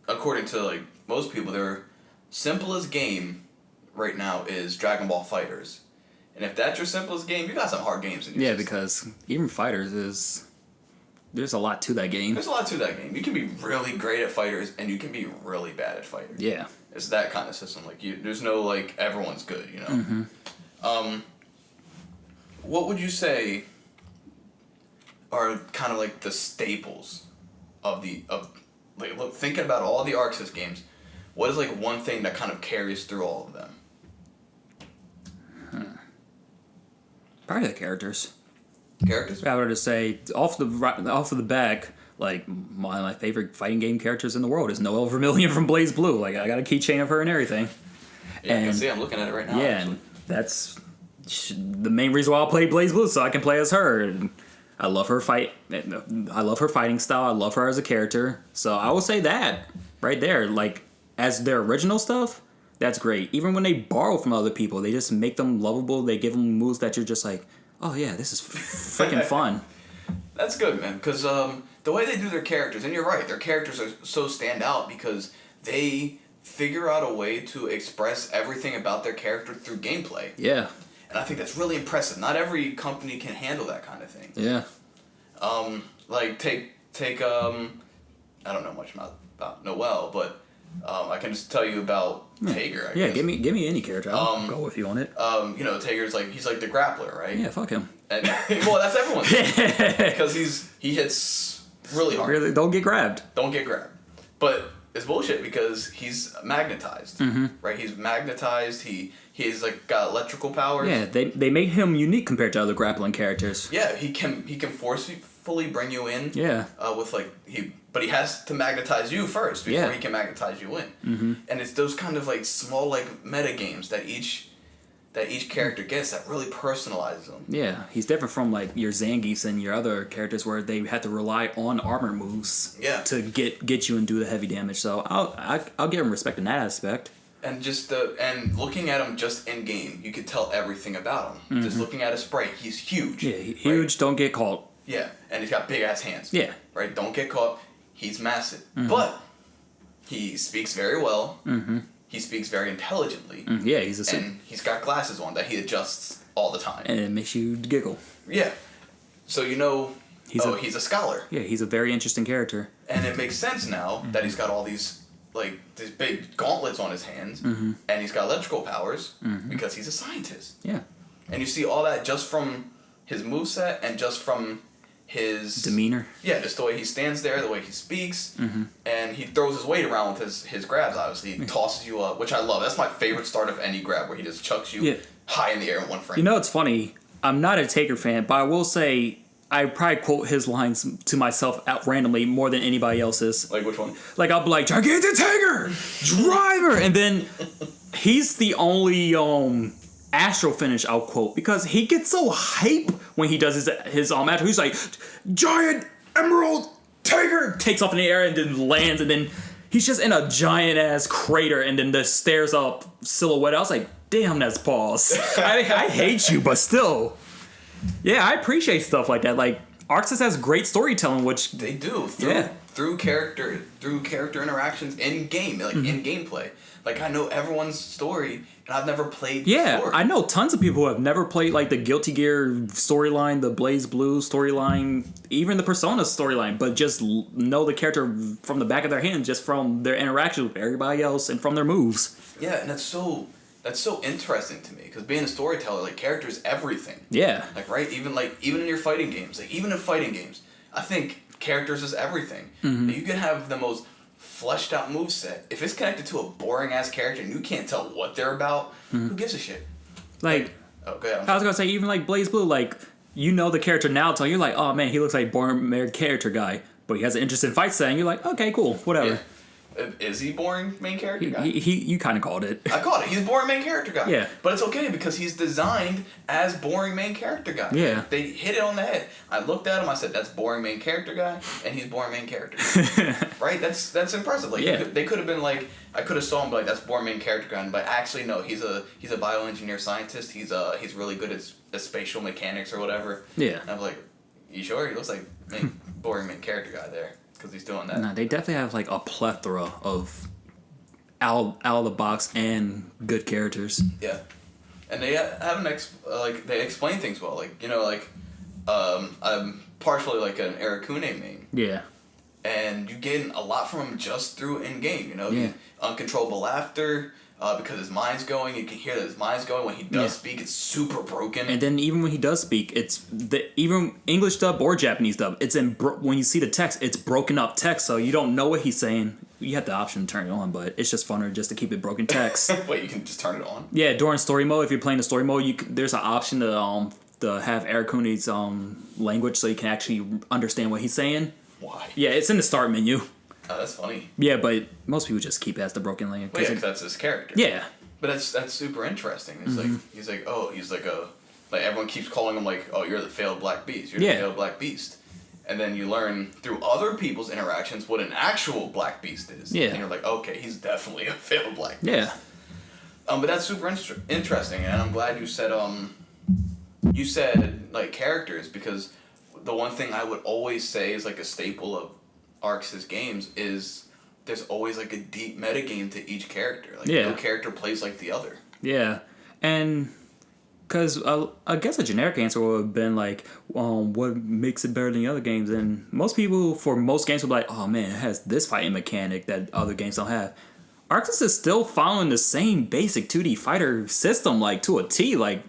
according to like most people, their simplest game right now is Dragon Ball Fighters, and if that's your simplest game, you got some hard games in your system. Because even Fighters there's a lot to that game. There's a lot to that game. You can be really great at Fighters, and you can be really bad at Fighters. Yeah. It's that kind of system. Like there's no like everyone's good, you know. Mm-hmm. What would you say are kind of like the staples of like look, thinking about all the Arcsys games? What is like one thing that kind of carries through all of them? Probably the characters. Characters? I would just say off of the back. Like, one of my favorite fighting game characters in the world is Noelle Vermillion from Blaze Blue. Like, I got a keychain of her and everything. Yeah, I can see. I'm looking at it right now. Yeah, actually. and that's the main reason why I play Blaze Blue, so I can play as her. And I love her I love her fighting style. I love her as a character. So I will say that right there. Like, as their original stuff, that's great. Even when they borrow from other people, they just make them lovable. They give them moves that you're just like, oh yeah, this is freaking fun. That's good, man, because the way they do their characters, and you're right, their characters are so stand out because they figure out a way to express everything about their character through gameplay. Yeah. And I think that's really impressive. Not every company can handle that kind of thing. Yeah. Like take I don't know much about Noelle, but I can just tell you about Tager. I guess. Give me any character. I'll go with you on it. You know, Tager's like he's like the grappler, right? Yeah, fuck him. And well, that's everyone's because he hits really hard. Really, don't get grabbed. Don't get grabbed. But it's bullshit because he's magnetized, right? He's magnetized. He's like got electrical powers. Yeah, they made him unique compared to other grappling characters. Yeah, he can forcefully bring you in. Yeah. With like but he has to magnetize you first before he can magnetize you in. Mm-hmm. And it's those kind of like small like meta games that each character gets that really personalizes them. Yeah, he's different from like your Zangiefs and your other characters where they had to rely on armor moves to get you and do the heavy damage. So I'll give him respect in that aspect. And and looking at him just in game, you could tell everything about him. Mm-hmm. Just looking at his spray, he's huge. Yeah, huge. Right? Don't get caught. Yeah, and he's got big ass hands. Yeah, right. Don't get caught. He's massive, but he speaks very well. Mm-hmm. He speaks very intelligently. Yeah, and he's got glasses on that he adjusts all the time. And it makes you giggle. Yeah. So you know, he's a scholar. Yeah, he's a very interesting character. And it makes sense now that he's got all these big gauntlets on his hands, and he's got electrical powers because he's a scientist. Yeah. And you see all that just from his moveset and just from his demeanor. Yeah, just the way he stands there, the way he speaks, and he throws his weight around with his grabs. Obviously, he tosses you up, which I love. That's my favorite start of any grab, where he just chucks you high in the air in one frame. You know, it's funny. I'm not a Taker fan, but I will say I probably quote his lines to myself out randomly more than anybody else's. Like which one? Like I'll be like, "Gigantic Taker, driver," and then he's the only astral finish I'll quote because he gets so hype when he does his after he's like giant emerald tiger takes off in the air and then lands and then he's just in a giant ass crater and then the stairs up silhouette. I was like, damn, that's pause. I hate you, but still, yeah, I appreciate stuff like that. Like Arcsys has great storytelling, which they do through character interactions in game, like in gameplay. Like I know everyone's story, and I've never played. Yeah, before. I know tons of people who have never played like the Guilty Gear storyline, the Blaze Blue storyline, even the Persona storyline, but just know the character from the back of their hand, just from their interaction with everybody else and from their moves. Yeah, and it's so that's so interesting to me because being a storyteller, like character is everything. Yeah. Like right, even in your fighting games, like even in fighting games, I think characters is everything. You can have the most fleshed out moveset. If it's connected to a boring ass character and you can't tell what they're about, who gives a shit? Like, oh, go ahead. I was gonna say, even like Blaze Blue, like, you know the character now, so you're like, oh man, he looks like boring main character guy, but he has an interest in fight setting. You're like, okay, cool, whatever. Yeah. Is he boring main character guy? You kind of called it. I called it. He's boring main character guy. Yeah. But it's okay because he's designed as boring main character guy. Yeah. They hit it on the head. I looked at him. I said, "That's boring main character guy," and he's boring main character. Right? That's impressive. Like they could have been like, I could have saw him be like, "That's boring main character guy," but actually no, he's a bioengineer scientist. He's really good at spatial mechanics or whatever. Yeah. And I'm like, you sure? He looks like boring main character guy there because he's doing that. Nah, they definitely have like a plethora of out of the box and good characters. Yeah, and they have they explain things well. Like I'm partially like an Arakune main. Yeah. And you gain a lot from him just through in game. Yeah. Uncontrollable laughter. Because his mind's going, you can hear that his mind's going. When he does speak, it's super broken. And then even when he does speak, it's even English dub or Japanese dub. It's when you see the text, it's broken up text, so you don't know what he's saying. You have the option to turn it on, but it's just funner just to keep it broken text. Wait, you can just turn it on? Yeah, during story mode, if you're playing the story mode, there's an option to have Arakune's language, so you can actually understand what he's saying. Why? Yeah, it's in the start menu. Oh, that's funny. Yeah, but most people just keep it as the broken language. Well, yeah, because that's his character. Yeah. But that's super interesting. It's like everyone keeps calling him like, oh, you're the failed black beast. You're the failed black beast. And then you learn through other people's interactions what an actual black beast is. Yeah. And you're like, okay, he's definitely a failed black beast. Yeah. But that's super interesting, and I'm glad you said like characters, because the one thing I would always say is like a staple of Arcsys games is there's always like a deep metagame to each character. Like no character plays like the other. Yeah, and because I guess a generic answer would have been like, what makes it better than the other games? And most people for most games would be like, oh man, it has this fighting mechanic that other games don't have. Arcsys is still following the same basic 2D fighter system, like to a T. Like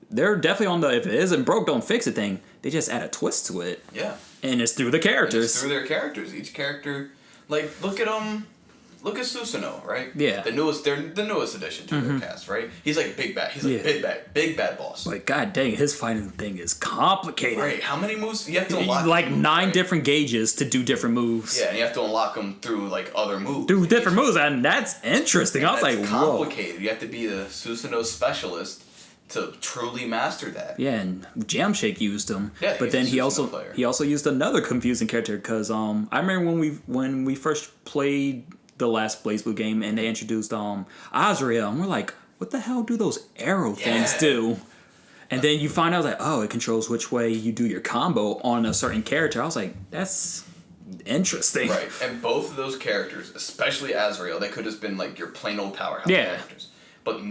they're definitely on the if it isn't broke, don't fix it thing. They just add a twist to it. Yeah. And it's through the characters. It's through their characters. Each character, like look at Susanoo, right? Yeah. The newest addition to their cast, right? He's like big bad. He's like big bad boss. Like god dang, his fighting thing is complicated. Right. How many moves you have to unlock? Like 9 different gauges to do different moves. Yeah, and you have to unlock them through like other moves. Through different moves, and that's interesting. And I was like, whoa. Complicated. You have to be a Susanoo specialist to truly master that. Yeah, and Jamshake used him. Yeah, but then he also used another confusing character because I remember when we first played the last Blaze Blue game and they introduced Azrael, and we're like, what the hell do those arrow things do? And then you find out like, oh, it controls which way you do your combo on a certain character. I was like, that's interesting. Right, and both of those characters, especially Azrael, they could have been like your plain old powerhouse characters. But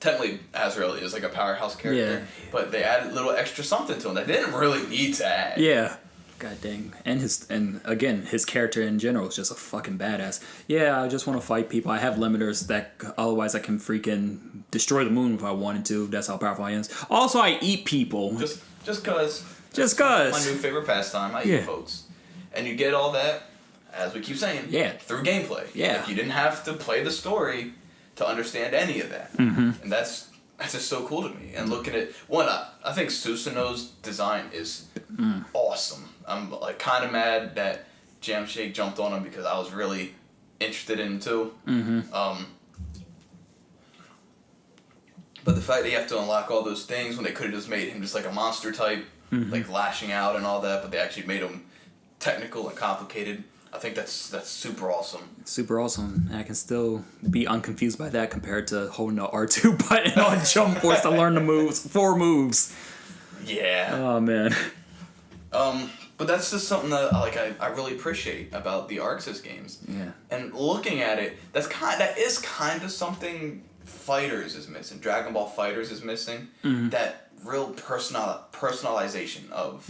technically Azrael is like a powerhouse character, but they added a little extra something to him that they didn't really need to add. Yeah. God dang. And again, his character in general is just a fucking badass. Yeah, I just want to fight people. I have limiters that otherwise I can freaking destroy the moon if I wanted to. That's how powerful I am. Also, I eat people. Just cause. Just cause. My new favorite pastime. I eat folks. And you get all that, as we keep saying, through gameplay. Yeah. Like, you didn't have to play the story to understand any of that. Mm-hmm. And that's just so cool to me. And looking at I think Susanoo's design is awesome. I'm like kind of mad that Jamshake jumped on him because I was really interested in him too. Mm-hmm. But the fact that you have to unlock all those things when they could have just made him just like a monster type, like lashing out and all that, but they actually made him technical and complicated. I think that's super awesome. Super awesome. And I can still be unconfused by that compared to holding the R2 button on Jump Force to learn the moves. 4 moves. Yeah. Oh, man. But that's just something that I really appreciate about the Arcsys games. Yeah. And looking at it, that is kind of something Fighters is missing. Dragon Ball Fighters is missing. Mm-hmm. That real personalization of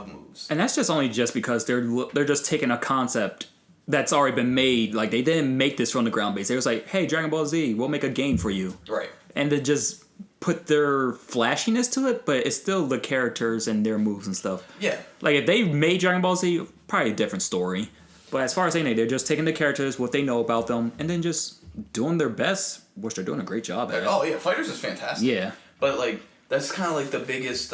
moves. And that's just only just because they're just taking a concept that's already been made. Like, they didn't make this from the ground base. They was like, hey, Dragon Ball Z, we'll make a game for you. Right. And they just put their flashiness to it, but it's still the characters and their moves and stuff. Yeah. Like, if they made Dragon Ball Z, probably a different story. But as far as they know, they're just taking the characters, what they know about them, and then just doing their best, which they're doing a great job at. Oh, yeah, Fighters is fantastic. Yeah. But, like, that's kind of like the biggest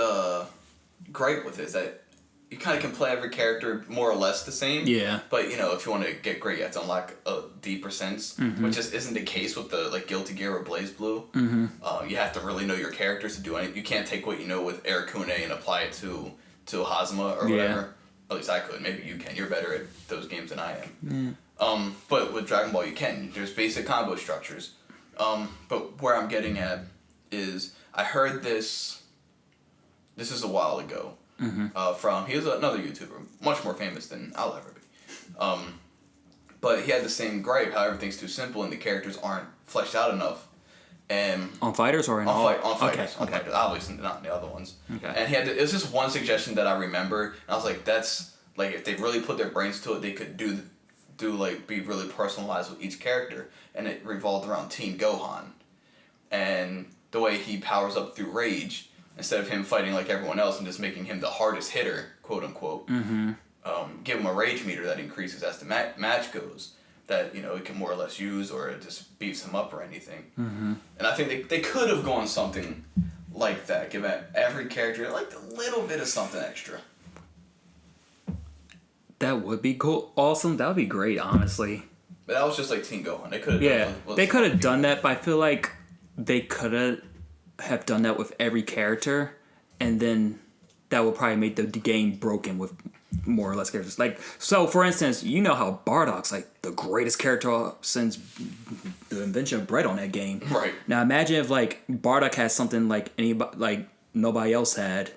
gripe with it, is that you kind of can play every character more or less the same. Yeah. But, you know, if you want to get great, you have to unlock a deeper sense, which just isn't the case with the, like, Guilty Gear or Blaze Blue. You have to really know your characters to do anything. You can't take what you know with Arakune and apply it to Hazama or whatever. At least I could. Maybe you can. You're better at those games than I am. But with Dragon Ball, you can. There's basic combo structures. But where I'm getting at is I heard this is a while ago, from, he was another YouTuber, much more famous than I'll ever be. But he had the same gripe, how everything's too simple and the characters aren't fleshed out enough. And On Fighters or in all? on Fighters. Okay. Obviously not in the other ones. Okay. And he had it was just one suggestion that I remember, and I was like, that's, like, if they really put their brains to it, they could do like, be really personalized with each character. And it revolved around Teen Gohan. And the way he powers up through rage, instead of him fighting like everyone else and just making him the hardest hitter, quote unquote, give him a rage meter that increases as the match goes, that, you know, it can more or less use, or it just beefs him up or anything. And I think they could have gone something like that, give every character like a little bit of something extra. That would be cool. Awesome. That would be great, honestly. But that was just like Teen Gohan. They could have They could have done that, but I feel like they could have done that with every character, and then that would probably make the game broken with more or less characters. Like, so for instance, you know how Bardock's like the greatest character since the invention of bread on that game. Right. Now imagine if like Bardock has something like anybody, like nobody else had,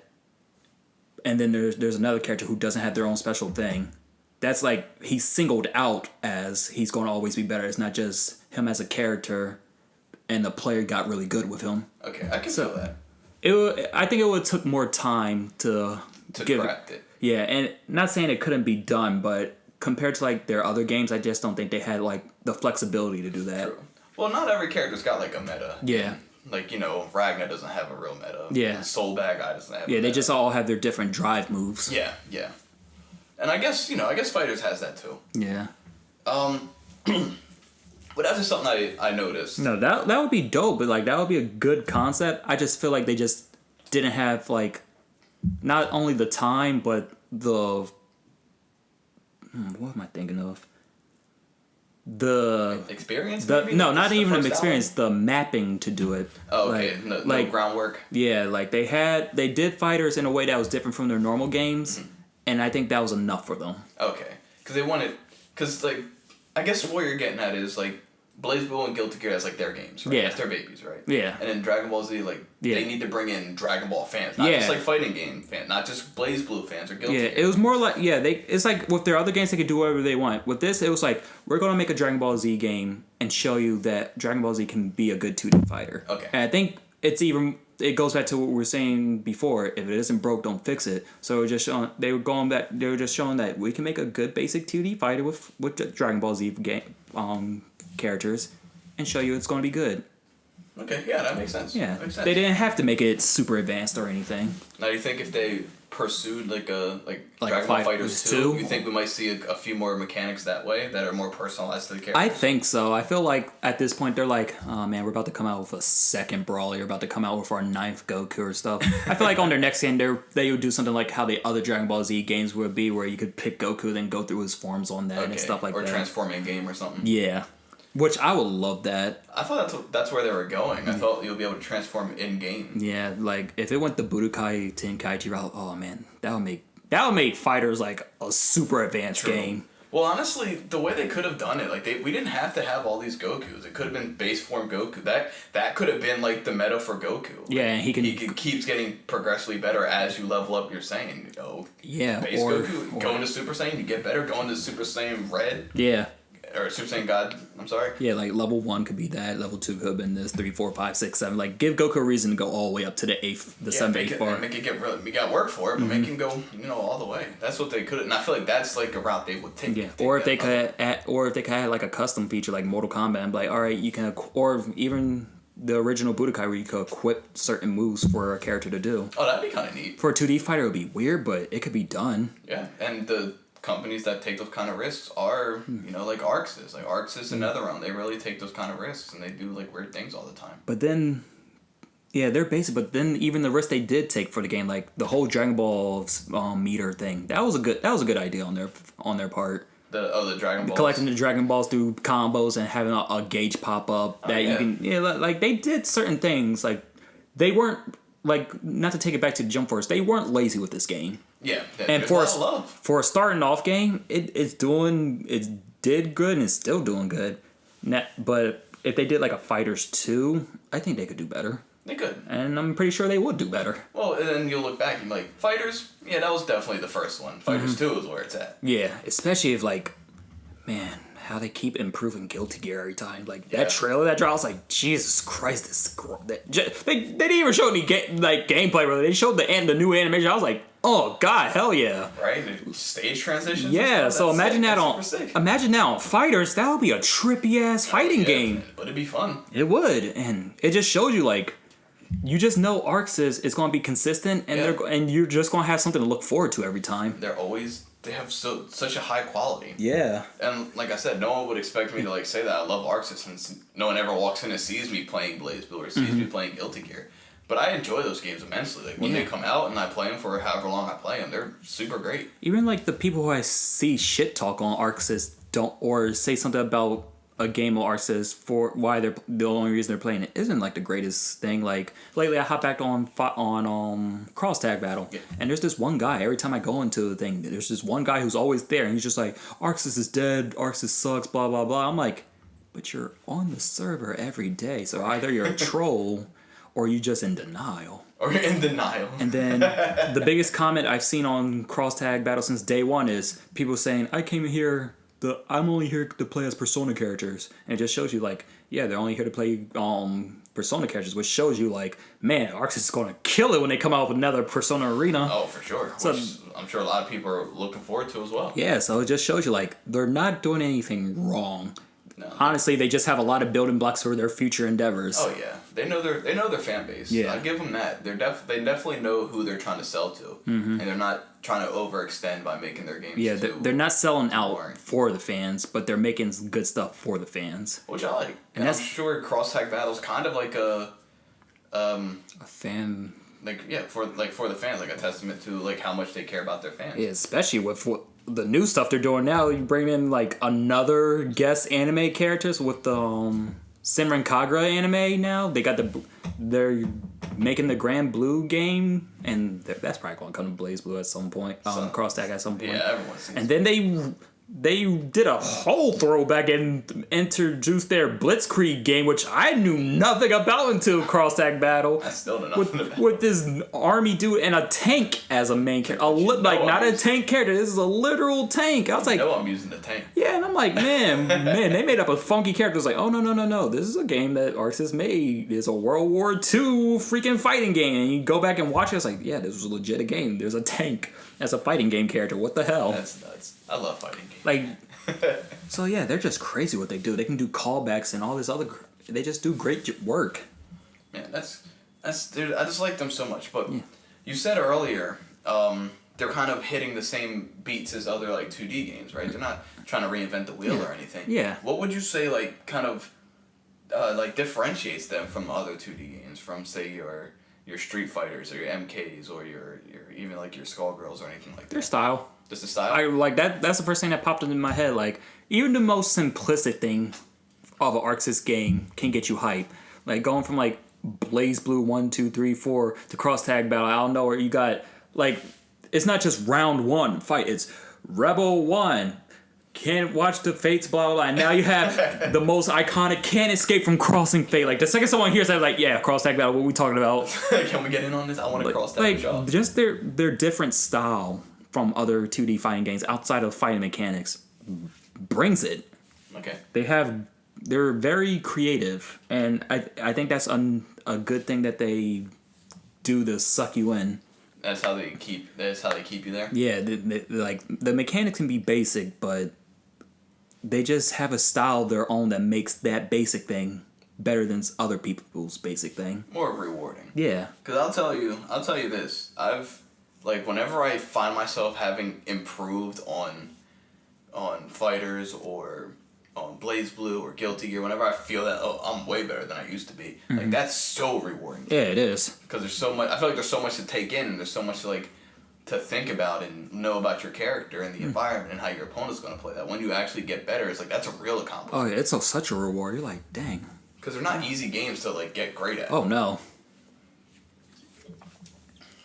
and then there's another character who doesn't have their own special thing. That's like he's singled out as he's going to always be better. It's not just him as a character, and the player got really good with him. Okay, I can feel that. I think it would took more time to give craft it. Yeah, and not saying it couldn't be done, but compared to like their other games, I just don't think they had like the flexibility to do that. True. Well, not every character's got like a meta. Yeah. Like, you know, Ragnar doesn't have a real meta. Yeah. Soul Bad Guy doesn't have a Yeah, meta. they just all have their different drive moves. Yeah. And I guess Fighters has that too. Yeah. But that's just something I noticed. No, that would be dope, but like that would be a good concept. I just feel like they just didn't have like not only the time, but the what am I thinking of? The experience? No, not even an experience. The mapping to do it. Oh, okay. Like, no groundwork. Yeah, like they did Fighters in a way that was different from their normal games, and I think that was enough for them. Okay, because like I guess what you're getting at is like Blaze Blue and Guilty Gear, that's like their games, right? Yeah. That's their babies, right? Yeah. And then Dragon Ball Z, like, they need to bring in Dragon Ball fans. Not just like fighting game fans, not just Blaze Blue fans or Guilty Gear. It was more like, it's like with their other games, they could do whatever they want. With this, it was like, we're going to make a Dragon Ball Z game and show you that Dragon Ball Z can be a good 2D fighter. Okay. And I think it goes back to what we were saying before. If it isn't broke, don't fix it. So they were just showing that we can make a good basic 2D fighter with the Dragon Ball Z game characters and show you it's going to be good. Okay, yeah, that makes sense. Yeah, that makes sense. They didn't have to make it super advanced or anything. Now, do you think if they pursued like Dragon Ball Fighters 2, you think we might see a few more mechanics that way that are more personalized to the characters? I think so. I feel like at this point they're like, oh man, we're about to come out with a second Brawler, about to come out with our 9th Goku or stuff. I feel like on their next game they would do something like how the other Dragon Ball Z games would be, where you could pick Goku, then go through his forms on that and stuff like that. Or transform in game or something. Yeah. Which I would love that. I thought that's where they were going. I thought you'll be able to transform in game. Yeah, like if it went the Budokai Tenkaichi route, oh man, that would make Fighters like a super advanced game. Well, honestly, the way they could have done it, like we didn't have to have all these Gokus. It could have been base form Goku. That could have been like the meta for Goku. Yeah, and he keeps getting progressively better as you level up your Saiyan. You know, yeah, base Goku, go into Super Saiyan, you get better. Go into Super Saiyan Red. Yeah. or Super Saiyan God. I'm sorry. Yeah, like level 1 could be that. Level 2 could have been this. 3, 4, 5, 6, 7. Like give Goku a reason to go all the way up to the 7th, 8th bar. Make it get really. We got work for it, but make him go, all the way. That's what they could. And I feel like that's like a route they would take. Yeah, or if they could add like a custom feature like Mortal Kombat, and be like, all right, you can, or even the original Budokai where you could equip certain moves for a character to do. Oh, that'd be kind of neat. For a 2D fighter, it would be weird, but it could be done. Yeah, and the companies that take those kind of risks are, like Arcsys. Like Arcsys and NetherRealm, they really take those kind of risks, and they do like weird things all the time. But then, yeah, they're basic. But then even the risk they did take for the game, like the whole Dragon Ball meter thing, that was a good idea on their part. The Dragon Balls. Collecting the Dragon Balls through combos and having a gauge pop up that you can, like they did certain things. Like they weren't, like, not to take it back to Jump Force, they weren't lazy with this game. Yeah, and for a starting off game, it did good and it's still doing good. But if they did like a Fighters 2, I think they could do better. They could. And I'm pretty sure they would do better. Well, and then you'll look back and be like, Fighters, yeah, that was definitely the first one. Fighters 2 is where it's at. Yeah, especially if, like, man, how they keep improving Guilty Gear every time. Like, that trailer that dropped, I was like, Jesus Christ, they didn't even show any gameplay, really. They showed the new animation. I was like, oh, God, hell yeah. Right? The stage transitions? Yeah, so imagine that on Fighters, that would be a trippy-ass fighting game. But it'd be fun. It would, and it just shows you, like, you just know Arcsys is going to be consistent, and and you're just going to have something to look forward to every time. They have such a high quality. Yeah. And like I said, no one would expect me to like say that I love Arcsys, since no one ever walks in and sees me playing BlazBlue or sees me playing Guilty Gear. But I enjoy those games immensely. Like when they come out and I play them for however long I play them, they're super great. Even like the people who I see shit talk on Arcsys don't, or say something about a game of Arcsys for why they're the only reason they're playing it isn't like the greatest thing. Like lately, I hop back on Cross Tag Battle, and there's this one guy. Every time I go into the thing, there's this one guy who's always there, and he's just like, Arcsys is dead, Arcsys sucks, blah blah blah. I'm like, but you're on the server every day, so either you're a troll or you just in denial. Or you're in denial. And then the biggest comment I've seen on Cross Tag Battle since day one is people saying, I came here. I'm only here to play as Persona characters, and it just shows you like, yeah, they're only here to play Persona characters, which shows you like, man, Arcsys is going to kill it when they come out with another Persona arena. Oh, for sure. So, which I'm sure a lot of people are looking forward to as well. Yeah, so it just shows you like they're not doing anything wrong. No. Honestly, they just have a lot of building blocks for their future endeavors. Oh yeah, they know their fan base. Yeah, I give them that. They definitely know who they're trying to sell to, and they're not trying to overextend by making their games. Yeah, they're not selling out for the fans, but they're making good stuff for the fans, which I like. And I'm sure Cross Tag Battle's kind of like a fan. For the fans, like a testament to like how much they care about their fans. Yeah, especially with the new stuff they're doing now. You bring in like another guest anime characters with the Simran Kagura anime now. They're making the Grand Blue game, and that's probably going to come to BlazBlue at some point. Cross Tag at some point. Yeah, everyone's seen and then they did a whole throwback and introduced their Blitzkrieg game, which I knew nothing about until Cross Tag Battle. I still don't know nothing about. With this army dude and a tank as a main character. Not a tank character. This is a literal tank. I was like, I'm using the tank. Yeah, and I'm like, man, they made up a funky character. It's like, oh, no. This is a game that Arcsys made. It's a World War II freaking fighting game. And you go back and watch it. It's like, yeah, this was a legit game. There's a tank as a fighting game character. What the hell? That's nuts. I love fighting games. Like, so yeah, they're just crazy what they do. They can do callbacks and all this other. They just do great work. Man, that's dude. I just like them so much. But you said earlier, they're kind of hitting the same beats as other like 2D games, right? They're not trying to reinvent the wheel or anything. Yeah. What would you say like kind of like differentiates them from other 2D games? From say your Street Fighters or your MKs or your even like your Skullgirls or anything like that. Their style. Just the style? I like that. That's the first thing that popped into my head. Like, even the most simplistic thing of an Arcsys game can get you hype. Like, going from, like, BlazBlue 1, 2, 3, 4 to Cross Tag Battle. I don't know where you got, like, it's not just round one fight. It's Rebel 1. Can't watch the Fates, blah, blah, blah. And now you have the most iconic Can't Escape from Crossing Fate. Like, the second someone hears that, like, yeah, Cross Tag Battle, what are we talking about? Can we get in on this? I want to cross that job. Just their different style from other 2D fighting games outside of fighting mechanics brings it. Okay. They're very creative, and I think that's a good thing that they do to suck you in. That's how they keep you there. Yeah, like the mechanics can be basic, but they just have a style of their own that makes that basic thing better than other people's basic thing. More rewarding. Yeah. Because I'll tell you this. Whenever I find myself having improved on fighters or on Blaze Blue or Guilty Gear, whenever I feel that, I'm way better than I used to be. Mm-hmm. Like, that's so rewarding. Yeah, it is. Because there's so much, I feel like there's so much to take in, and there's so much to think about and know about your character and the environment and how your opponent's going to play that. When you actually get better, it's like, that's a real accomplishment. Oh, yeah, it's such a reward. You're like, dang. Because they're not easy games to, get great at. Oh, no.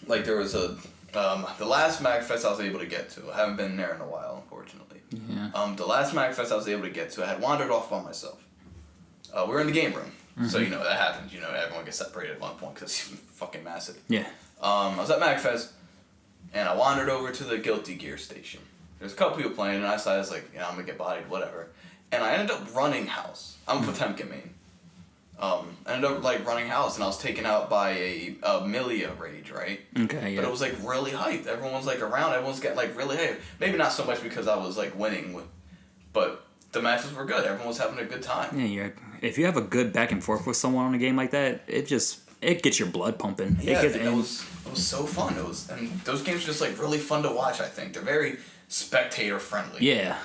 Like, there was the last MagFest I was able to get to. I haven't been there in a while, unfortunately. Yeah. The last MagFest I was able to get to, I had wandered off by myself. We were in the game room. Mm-hmm. So, that happens. Everyone gets separated at one point because it's fucking massive. Yeah. I was at MagFest, and I wandered over to the Guilty Gear station. There's a couple people playing, and I was like, I'm going to get bodied, whatever. And I ended up running house. I'm a Potemkin main. I ended up running house, and I was taken out by a Milia rage, right? Okay, yeah. But it was really hyped. Everyone was around. Everyone's getting really hyped. Maybe not so much because I was winning, but the matches were good. Everyone was having a good time. Yeah, if you have a good back and forth with someone on a game like that, it gets your blood pumping. Yeah, it was so fun. And those games are just really fun to watch. I think they're very spectator friendly. Yeah.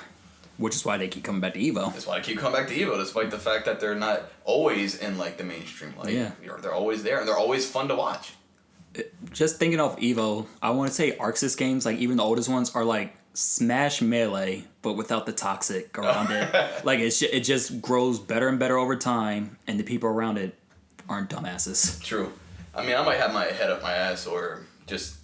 Which is why they keep coming back to Evo. That's why I keep coming back to Evo, despite the fact that they're not always in the mainstream light. Yeah. They're always there, and they're always fun to watch. Just thinking of Evo, I want to say Arcsys games, even the oldest ones, are Smash Melee, but without the toxic around it. It just grows better and better over time, and the people around it aren't dumbasses. True. I mean, I might have my head up my ass or just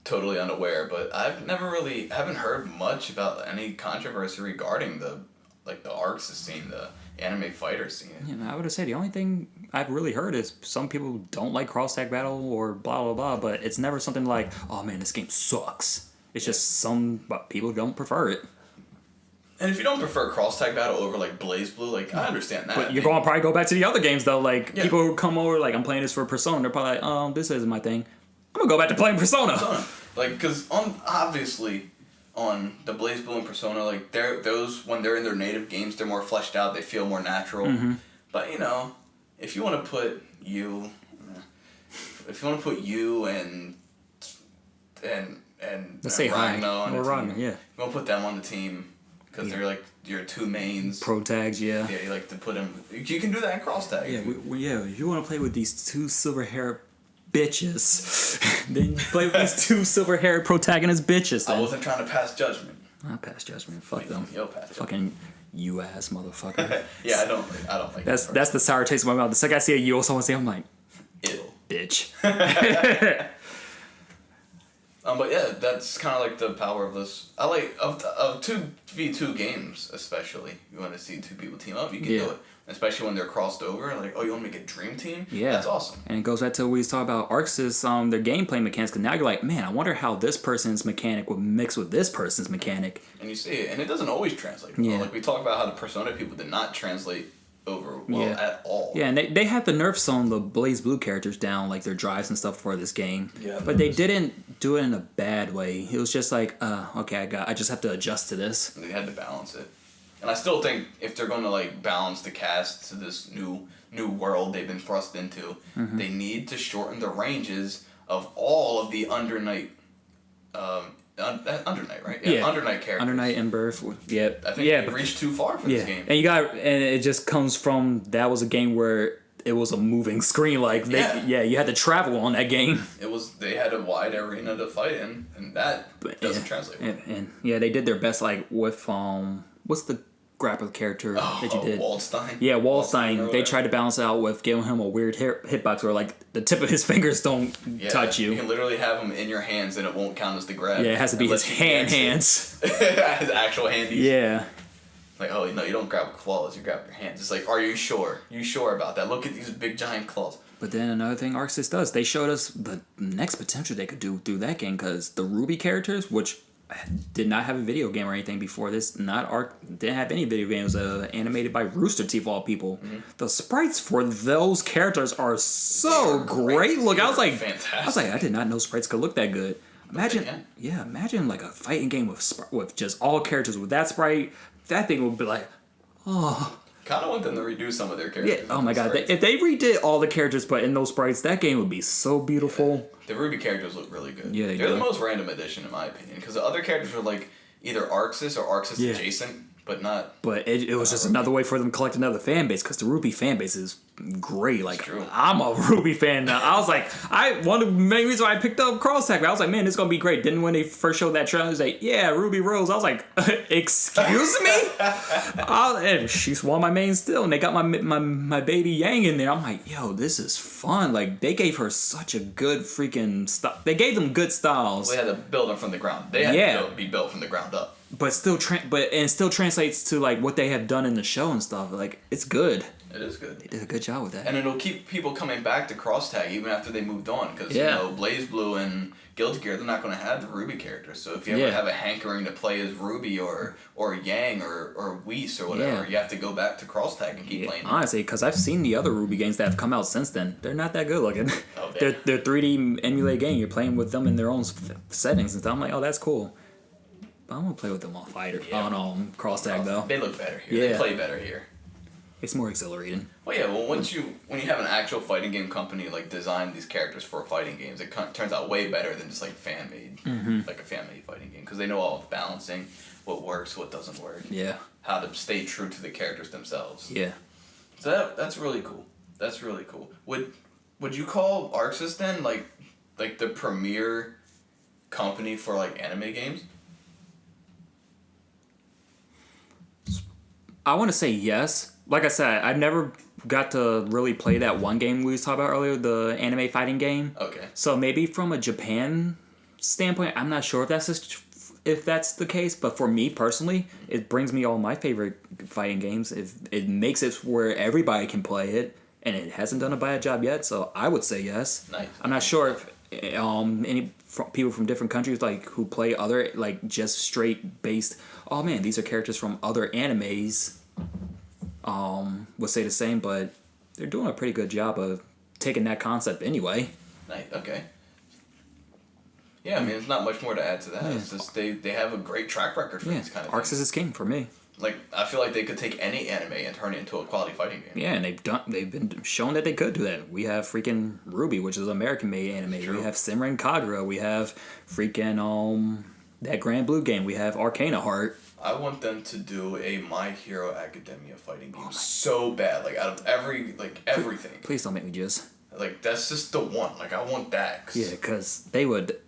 totally unaware, but haven't heard much about any controversy regarding the Arcsys scene, the anime fighter scene. Yeah, I would say the only thing I've really heard is some people don't like cross-tag battle or blah blah blah, but it's never something like, oh man, this game sucks. It's just but people don't prefer it. And if you don't prefer cross-tag battle over Blaze Blue, I understand that. But you're gonna probably go back to the other games though. People who come over, I'm playing this for Persona, they're probably like, this isn't my thing. I'm gonna go back to playing Persona. Because obviously on the Blaze Blue and Persona, those when they're in their native games, they're more fleshed out. They feel more natural. Mm-hmm. But if you want to put you and let's say Ragnar on the Ragnar, team, yeah, you want to put them on the team because they're your two mains. Pro tags, yeah. Yeah, you like to put them. You can do that in cross tag. Yeah, you want to play with these two silver-haired bitches. Then you play with these two silver-haired protagonist bitches. Then. I wasn't trying to pass judgment. I pass judgment. Fuck them. You'll pass judgment. Fucking you ass motherfucker. Yeah, I don't like. That's the sour taste in my mouth. The second I see a you or someone say, I'm like, ew, bitch. But yeah, that's kind of the power of this. I of 2v2 games, especially. You want to see two people team up, you can do it. Especially when they're crossed over, you want to make a dream team? Yeah. That's awesome. And it goes back to we talk about Arcsys, their gameplay mechanics, because now you're like, man, I wonder how this person's mechanic would mix with this person's mechanic. And you see it, and it doesn't always translate. Yeah. We talked about how the Persona people did not translate over well at all. Yeah, and they had the nerfs on the Blaze Blue characters down, their drives and stuff for this game. Yeah. But they didn't do it in a bad way. It was just okay, I just have to adjust to this. They had to balance it. And I still think if they're going to balance the cast to this new world they've been thrust into, they need to shorten the ranges of all of the Undernight, Undernight, right? Yeah, Undernight characters. Undernight and Birth. Yeah. I think they reached too far for this game. And it just comes from that was a game where it was a moving screen. You had to travel on that game. They had a wide arena to fight in, and that doesn't translate well. And they did their best with what's the grapple character that you did? Waldstein. Yeah, Waldstein. They tried to balance it out with giving him a weird hitbox where the tip of his fingers don't touch you. You can literally have him in your hands and it won't count as the grab. Yeah, it has to be his hands. His actual handies. Yeah. Oh no, you don't grab claws, you grab your hands. It's are you sure? You sure about that? Look at these big giant claws. But then another thing Arcsys does, they showed us the next potential they could do through that game, because the Ruby characters, which did not have a video game or anything before this. Didn't have any video games animated by Rooster Teeth of all people. Mm-hmm. The sprites for those characters are so great. Look, I was like, fantastic. I did not know sprites could look that good. Imagine like a fighting game with just all characters with that sprite. That thing would be like, oh. Kind of want them to redo some of their characters. Yeah. Oh my god. If they redid all the characters but in those sprites, that game would be so beautiful. Yeah. The Ruby characters look really good. Yeah, they're the most random addition in my opinion because the other characters were like either Arcsys or Arcsys adjacent, but not. But it was just another way for them to collect another fan base because the Ruby fan base is great. Like I'm a Ruby fan now. I was like, one of the main reasons why I picked up Cross Tag. I was like, man, this is gonna be great. Then when they first showed that trailer, it was like, yeah, Ruby Rose. I was like, excuse me. And she's one of my mains still, and they got my baby Yang in there. I'm like, yo, this is fun. Like they gave her such a good freaking stuff. They gave them good styles. They had to build them from the ground. They had to be built from the ground up. But still, still translates to like what they have done in the show and stuff. Like it's good. It is good. They did a good job with that. And it'll keep people coming back to Cross Tag even after they moved on. Because, you know, Blaze Blue and Guilty Gear, they're not going to have the Ruby characters. So if you ever have a hankering to play as Ruby or Yang or Whis or whatever, you have to go back to Cross Tag and keep playing. Honestly, because I've seen the other Ruby games that have come out since then. They're not that good looking. Oh, they're 3D emulate game. You're playing with them in their own settings and stuff. I'm like, oh, that's cool. But I want to play with them on Fighter. On Cross Tag, though. They look better here. They play better here. It's more exhilarating. Well, yeah. Well, when you have an actual fighting game company like design these characters for fighting games, it turns out way better than just like fan made, like a fan made fighting game, because they know all of balancing, what works, what doesn't work. Yeah. How to stay true to the characters themselves. Yeah. So that's really cool. That's really cool. Would you call Arcsys then like the premier company for like anime games? I want to say yes. Like I said, I never got to really play that one game we was talking about earlier, the anime fighting game. Okay. So maybe from a Japan standpoint, I'm not sure if that's the case. But for me personally, it brings me all my favorite fighting games. It makes it where everybody can play it, and it hasn't done a bad job yet. So I would say yes. Nice. I'm not sure if any people from different countries like who play other like just straight based. Oh man, these are characters from other animes. Would say the same, but they're doing a pretty good job of taking that concept anyway. Nice. Okay. Yeah, I mean, there's not much more to add to that. Yeah. It's just they have a great track record for these kind of Arcsys things. is king for me. Like, I feel like they could take any anime and turn it into a quality fighting game. Yeah, and they've been shown that they could do that. We have freaking Ruby, which is an American-made anime. True. We have Simran Kagura. We have freaking that Grand Blue game. We have Arcana Heart. I want them to do a My Hero Academia fighting game so bad. Like, out of everything. Please don't make me jizz. Like, that's just the one. Like, I want that. Yeah, because they would...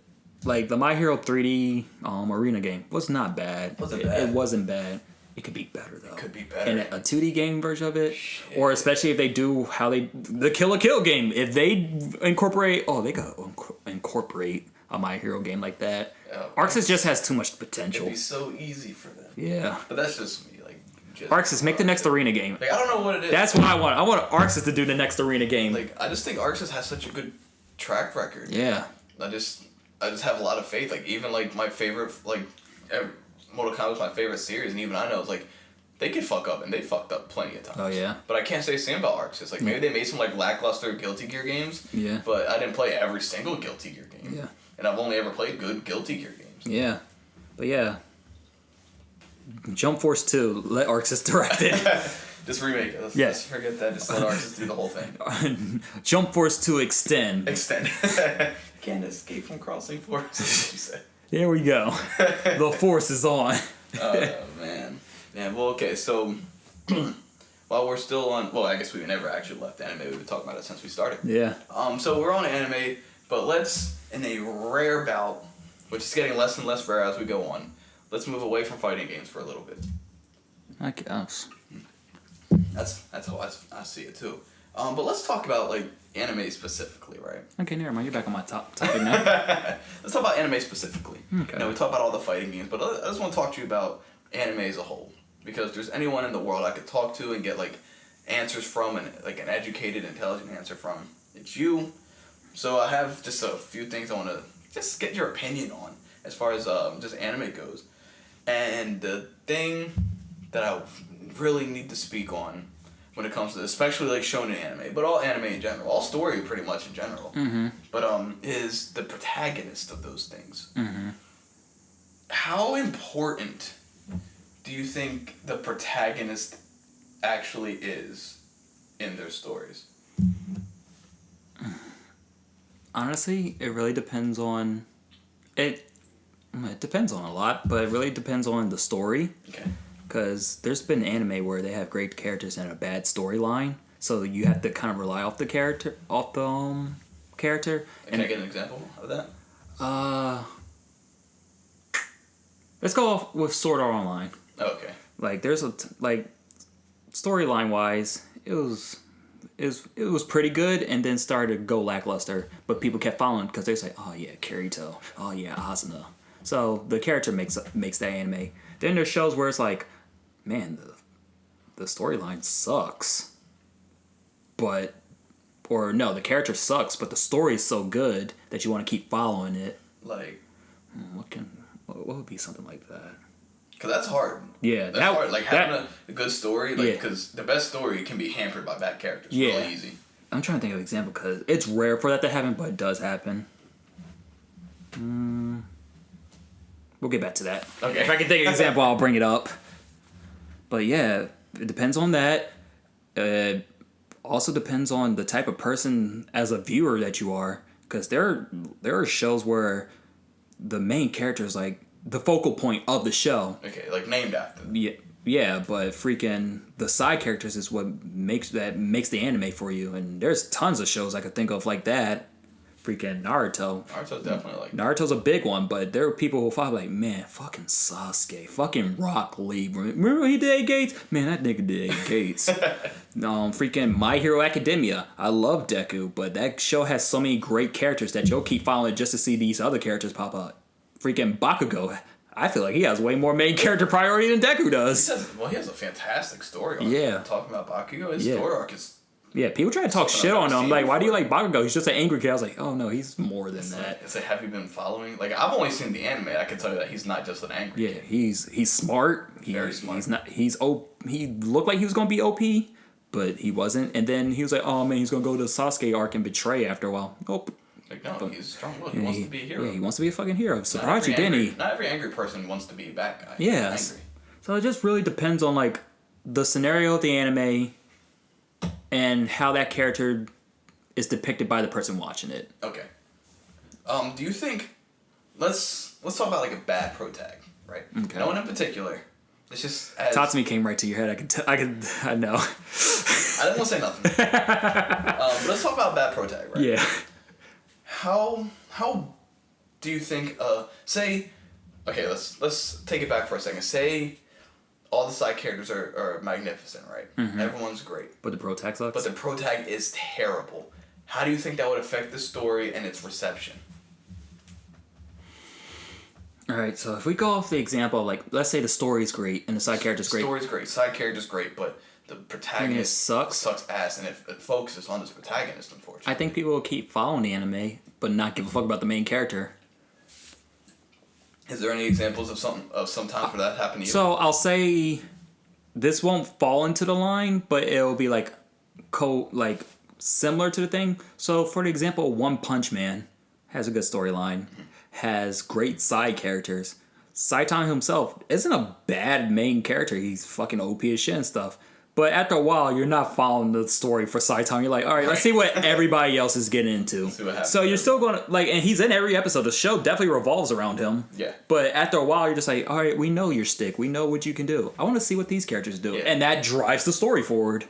Like, the My Hero 3D arena game was not bad. It wasn't bad. It could be better, though. It could be better. And a 2D game version of it. Shit. Or especially if they do the Kill la Kill game. If they incorporate... Oh, they got to incorporate a My Hero game like that. Arcsys just has too much potential. It'd be so easy for them. Yeah. But that's just me. Like, Arcsys, make the next arena game. Like, I don't know what it is. That's what I want. I want Arcsys to do the next arena game. Like, I just think Arcsys has such a good track record. Yeah. I just have a lot of faith. Like, even like my favorite, like, Mortal Kombat's my favorite series, and even I know it's like they could fuck up, and they fucked up plenty of times. Oh yeah. But I can't say the same about Arcsys. Like, maybe they made some like lackluster Guilty Gear games. Yeah. But I didn't play every single Guilty Gear game. Yeah. And I've only ever played good Guilty Gear games. Yeah. But yeah. Jump Force 2, let Arcsys direct it. Just remake it. Let's forget that. Just let Arcsys do the whole thing. Jump Force 2 Extend. Can't escape from crossing force. She said. There we go. The force is on. Oh man. Yeah. Well, okay. So while we're still on, well, I guess we never actually left anime. We've been talking about it since we started. Yeah. So we're on anime, but let's, in a rare bout, which is getting less and less rare as we go on, let's move away from fighting games for a little bit. I guess. That's how I see it too. But let's talk about like anime specifically, right? Okay, never mind. You're back on my topic now. Let's talk about anime specifically. Okay. You know, we talk about all the fighting games, but I just want to talk to you about anime as a whole, because if there's anyone in the world I could talk to and get like answers from, and like an educated, intelligent answer from, it's you. So I have just a few things I want to just get your opinion on. as far as just anime goes. And the thing that I really need to speak on when it comes to, especially like shonen anime, but all anime in general, all story pretty much in general, but is the protagonist of those things. How important do you think the protagonist actually is in their stories? Honestly, it really depends on it. It depends on a lot, but it really depends on the story. Okay. Because there's been anime where they have great characters and a bad storyline, so you have to kind of rely off the character. Character. Can I get an example of that? Let's go off with Sword Art Online. Okay. Like, there's storyline wise, it was pretty good, and then started to go lackluster. But people kept following because they say, "Oh yeah, Kirito. Oh yeah, Asuna." So the character makes that anime. Then there's shows where it's like, man, the storyline sucks. The character sucks, but the story is so good that you want to keep following it. Like, what would be something like that? Because that's hard. Yeah, that's hard. Like, having a good story, like, because the best story can be hampered by bad characters. Yeah. Really easy. I'm trying to think of an example because it's rare for that to happen, but it does happen. We'll get back to that. Okay. If I can think of an example, I'll bring it up. But yeah, it depends on that. Also depends on the type of person as a viewer that you are. Because there are shows where the main character is like the focal point of the show. Okay, like named after. Yeah, but freaking the side characters is what makes the anime for you. And there's tons of shows I could think of like that. Freaking Naruto. Naruto's definitely like Naruto's a big one, but there are people who thought like, man, fucking Sasuke, fucking Rock Lee. Remember when he did 8 Gates? Man, that nigga did 8 Gates. Freaking My Hero Academia. I love Deku, but that show has so many great characters that you'll keep following just to see these other characters pop up. Freaking Bakugo. I feel like he has way more main character priority than Deku does. He has a fantastic story arc. Yeah. Talking about Bakugo, his story arc is... Yeah, people try to talk shit on him. Like, why do you like Bakugo? He's just an angry kid. I was like, oh no, he's more than that. It's like, have you been following? Like, I've only seen the anime. I can tell you that he's not just an angry kid. Yeah, he's smart. Very smart. He looked like he was gonna be OP, but he wasn't. And then he was like, oh man, he's gonna go to the Sasuke arc and betray after a while. Nope. Like, no, he's strong-willed. He wants to be a hero. Yeah, he wants to be a fucking hero. Surprised you, didn't he? Not every angry person wants to be a bad guy. Yes. Angry. So it just really depends on like the scenario of the anime and how that character is depicted by the person watching it. Okay. Do you think... Let's talk about like a bad protag, right? Okay. No one in particular. It's just... Tatsumi came right to your head. I know. I didn't want to say nothing. But let's talk about bad protag, right? Yeah. How do you think say, okay, let's take it back for a second. Say all the side characters are magnificent, right? Mm-hmm. Everyone's great. But the protag sucks? But the protag is terrible. How do you think that would affect the story and its reception? Alright, so if we go off the example, like, let's say the story's great and the side character's great. The story's great, side character's great, but the protagonist sucks ass, and it focuses on this protagonist, unfortunately. I think people will keep following the anime, but not give a fuck about the main character. Is there any examples of some time for that happened to you? So I'll say this won't fall into the line, but it'll be like similar to the thing. So for the example, One Punch Man has a good storyline, has great side characters. Saitama himself isn't a bad main character. He's fucking OP as shit and stuff. But after a while, you're not following the story for Saitama. You're like, all right, let's see what everybody else is getting into. See what happens. So you're still going to, like, and he's in every episode. The show definitely revolves around him. Yeah. But after a while, you're just like, all right, we know your stick. We know what you can do. I want to see what these characters do. Yeah. And that drives the story forward.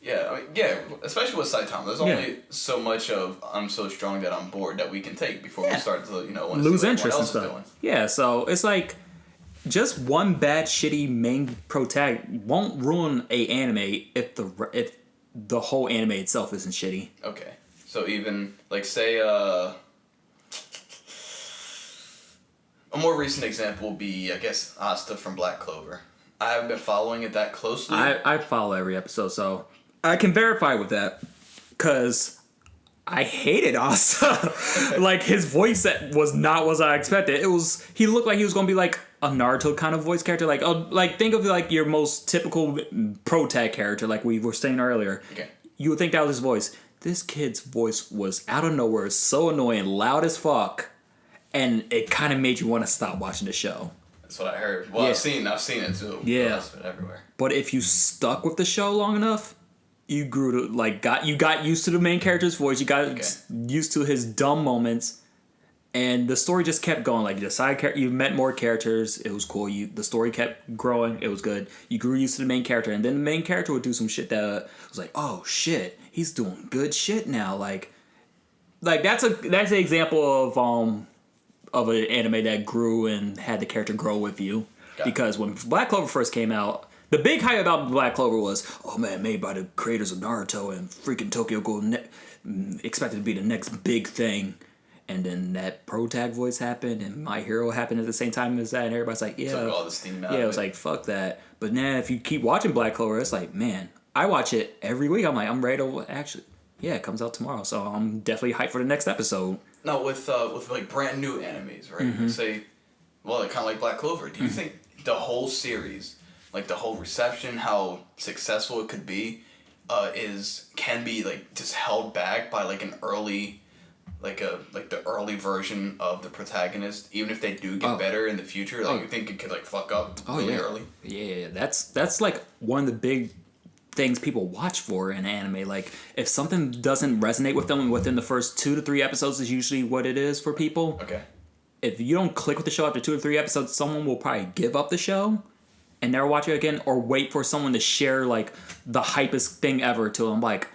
Yeah, I mean, yeah, especially with Saitama. There's only so much of I'm so strong that I'm bored that we can take before we start to, want to lose see what interest everyone and else stuff. is doing. Yeah, so it's like just one bad shitty main protagonist won't ruin a anime if the whole anime itself isn't shitty. Okay, so even like say a more recent example would be, I guess, Asta from Black Clover. I haven't been following it that closely. I follow every episode, so I can verify with that because I hated Asa. Like, his voice was not what I expected. He looked like he was gonna be like a Naruto kind of voice character. Like think of like your most typical protag character, like we were saying earlier. Okay. You would think that was his voice. This kid's voice was out of nowhere, so annoying, loud as fuck, and it kind of made you want to stop watching the show. That's what I heard. Well, Yeah. I've seen it too. Yeah. It's been everywhere. But if you stuck with the show long enough, you grew to got used to the main character's voice. You got used to his dumb moments, and the story just kept going. Like, the side character, you met more characters. It was cool. The story kept growing. It was good. You grew used to the main character, and then the main character would do some shit that was like, oh shit, he's doing good shit now. Like that's an example of an anime that grew and had the character grow with you. Because when Black Clover first came out, the big hype about Black Clover was, oh man, made by the creators of Naruto, and freaking Tokyo Ghoul expected to be the next big thing. And then that protag voice happened, and My Hero happened at the same time as that, and everybody's like, yeah. Took all the steam out yeah, of it was like, fuck that. But now if you keep watching Black Clover, it's like, man, I watch it every week. I'm like, I'm ready to actually, yeah, it comes out tomorrow, so I'm definitely hyped for the next episode. No, with like brand new animes, right? Mm-hmm. Say, well, kind of like Black Clover. Do you think the whole series, like the whole reception, how successful it could be, can be like just held back by like an early, like the early version of the protagonist, even if they do get better in the future? Like, you think it could like fuck up really early? Yeah, that's like one of the big things people watch for in anime. Like, if something doesn't resonate with them within the first 2 to 3 episodes is usually what it is for people. Okay. If you don't click with the show after 2 or 3 episodes, someone will probably give up the show and never watch it again, or wait for someone to share like the hypest thing ever to them. Like,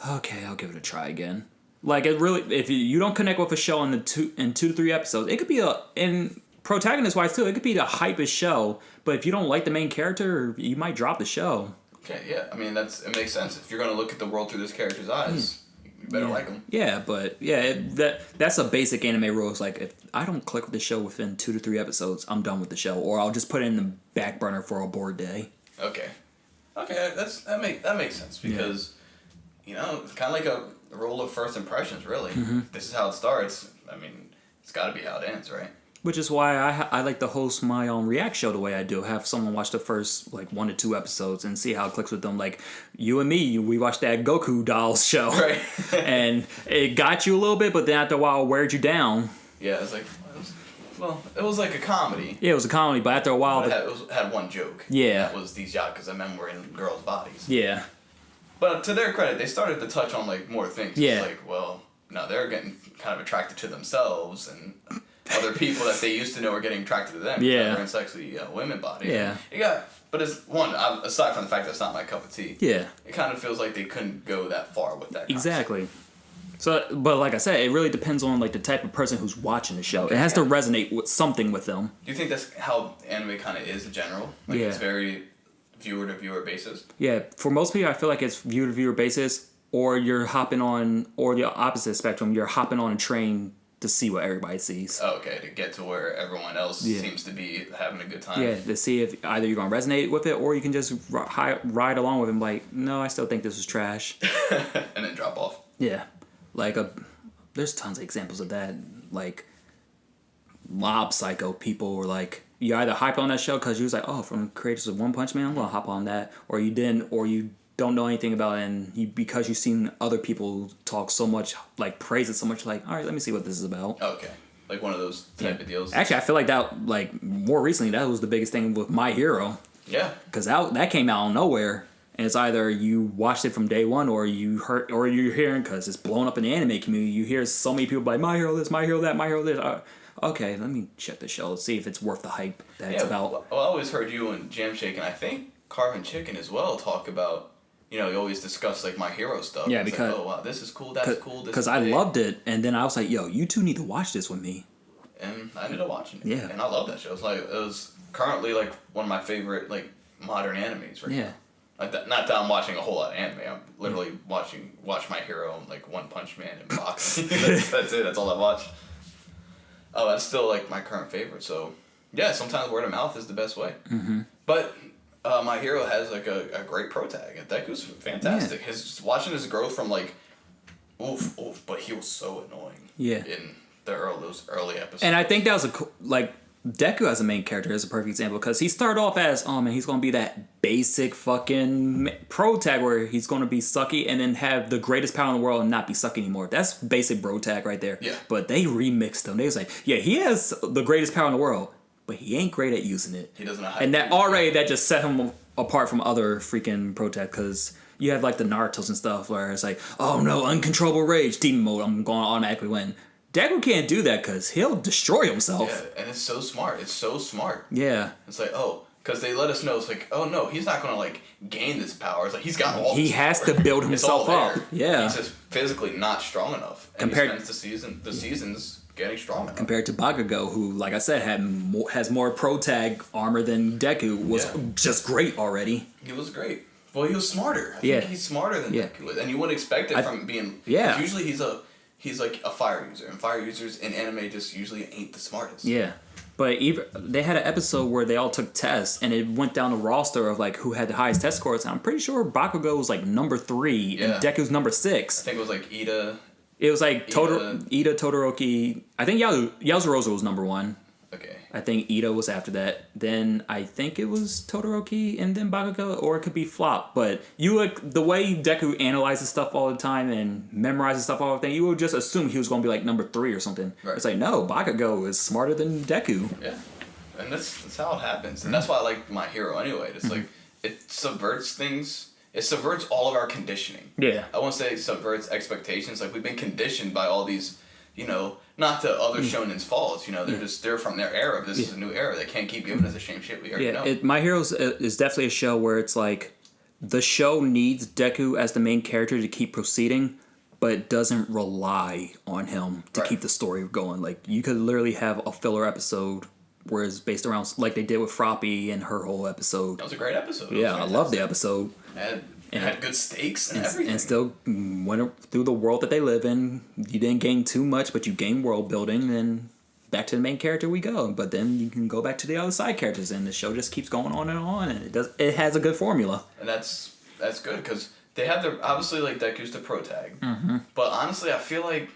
okay, I'll give it a try again. Like, it really, if you don't connect with a show in 2 to 3 episodes, it could be in protagonist wise too, it could be the hypest show, but if you don't like the main character, you might drop the show. Okay, yeah. I mean, it makes sense. If you're gonna look at the world through this character's eyes, you better like them. Yeah, but yeah, that's a basic anime rule. It's like, if I don't click with the show within 2 to 3 episodes, I'm done with the show, or I'll just put it in the back burner for a bored day. Okay, that makes sense, because you know, it's kind of like a rule of first impressions. Really, this is how it starts. I mean, it's got to be how it ends, right? Which is why I like to host my own react show the way I do. Have someone watch the first like 1 to 2 episodes and see how it clicks with them. Like you and me, we watched that Goku Dolls show, right? And it got you a little bit, but then after a while, it weared you down. Yeah, it was like a comedy. Yeah, it was a comedy, but after a while, it had one joke. Yeah, that was these Yakuza men were in girls' bodies. Yeah, but to their credit, they started to touch on like more things. Yeah, it's like, well, no, they're getting kind of attracted to themselves, and other people that they used to know are getting attracted to them. Yeah, they're in sexy women bodies. Yeah, but it's one, aside from the fact that it's not my cup of tea. Yeah, it kind of feels like they couldn't go that far with that concept. Exactly. So, but like I said, it really depends on like the type of person who's watching the show. It has to resonate with something with them. Do you think that's how anime kind of is in general? Like, it's very viewer to viewer basis. Yeah, for most people, I feel like it's viewer to viewer basis, or you're hopping on, or the opposite spectrum, you're hopping on a train to see what everybody sees. Oh, okay, to get to where everyone else seems to be having a good time. Yeah, to see if either you're gonna resonate with it, or you can just ride along with them. Like, no, I still think this is trash, and then drop off. Yeah. Like, there's tons of examples of that. Like, Mob Psycho people were like, you either hype on that show because you was like, oh, from the creators of One Punch Man, I'm going to hop on that. Or you didn't, or you don't know anything about it, and because you've seen other people talk so much, like, praise it so much, like, all right, let me see what this is about. Okay. Like one of those type of deals. Actually, I feel like that, like, more recently, that was the biggest thing with My Hero. Yeah. Because that came out of nowhere. And it's either you watched it from day one, or you're hearing, because it's blown up in the anime community. You hear so many people like, My Hero this, My Hero that, My Hero this. Okay, let me check the show, see if it's worth the hype that it's about. Well, I always heard you and Jam Shake, and I think Carvin Chicken as well, talk about, you always discuss like My Hero stuff. Yeah, it's because like, oh wow, this is cool, that's cool. Because I loved it, and then I was like, yo, you two need to watch this with me. And I ended up watching it. Yeah. And I love that show. It was currently like one of my favorite like modern animes right now. Like that, not that I'm watching a whole lot of anime. I'm literally watch My Hero, like One Punch Man and boxing. that's it. That's all I watch. Oh, that's still like my current favorite. So yeah, sometimes word of mouth is the best way. Mm-hmm. But My Hero has like a great protag. Deku's fantastic. Watching his growth from like But he was so annoying. Yeah. In those early episodes. And I think that was Deku as a main character is a perfect example because he started off as, oh man, he's going to be that basic fucking pro tag where he's going to be sucky and then have the greatest power in the world and not be sucky anymore. That's basic bro tag right there. Yeah. But they remixed him. They was like, yeah, he has the greatest power in the world, but he ain't great at using it. He doesn't know how and to that already, that just set him apart from other freaking pro tag because you have like the Naruto's and stuff where it's like, oh no, uncontrollable rage, demon mode, I'm going to automatically win. Deku can't do that because he'll destroy himself. Yeah, and it's so smart. It's so smart. Yeah. It's like, because they let us know, it's like, oh no, he's not going to like gain this power. It's like, he's got all this He has power. to build It's all himself up. there. Yeah. He's just physically not strong enough. And Compared- he spends the seasons getting strong enough. Compared to Bakugo, who, like I said, has more pro tag armor than Deku, was just great already. He was great. Well, he was smarter. I think he's smarter than Deku is. And you wouldn't expect it from being... Yeah. Usually he's like a fire user. And fire users in anime just usually ain't the smartest. Yeah. But they had an episode where they all took tests, and it went down the roster of like who had the highest test scores. And I'm pretty sure Bakugo was like number 3, and Deku's number 6. I think it was like Ida. It was like Ida, Todoroki. I think Yaozurosa was number 1. Okay. I think Ida was after that. Then I think it was Todoroki and then Bakugo, or it could be Flop. But the way Deku analyzes stuff all the time and memorizes stuff all the time, you would just assume he was going to be like number 3 or something. Right. It's like, no, Bakugo is smarter than Deku. Yeah. And that's how it happens. And that's why I like My Hero anyway. It's like, it subverts things. It subverts all of our conditioning. Yeah. I won't say it subverts expectations. Like, we've been conditioned by all these, not to other shonen's faults, they're from their era. This is a new era. They can't keep giving us the same shit we already know. My Hero is definitely a show where it's like, the show needs Deku as the main character to keep proceeding, but it doesn't rely on him to keep the story going. Like, you could literally have a filler episode where it's based around, like they did with Froppy and her whole episode. That was a great episode. Yeah, I love the episode. It had good stakes and everything. And still went through the world that they live in. You didn't gain too much, but you gained world building, and back to the main character we go. But then you can go back to the other side characters, and the show just keeps going on, and it has a good formula. And that's good, because they have obviously, like, Deku's the pro tag. Mm-hmm. But honestly, I feel like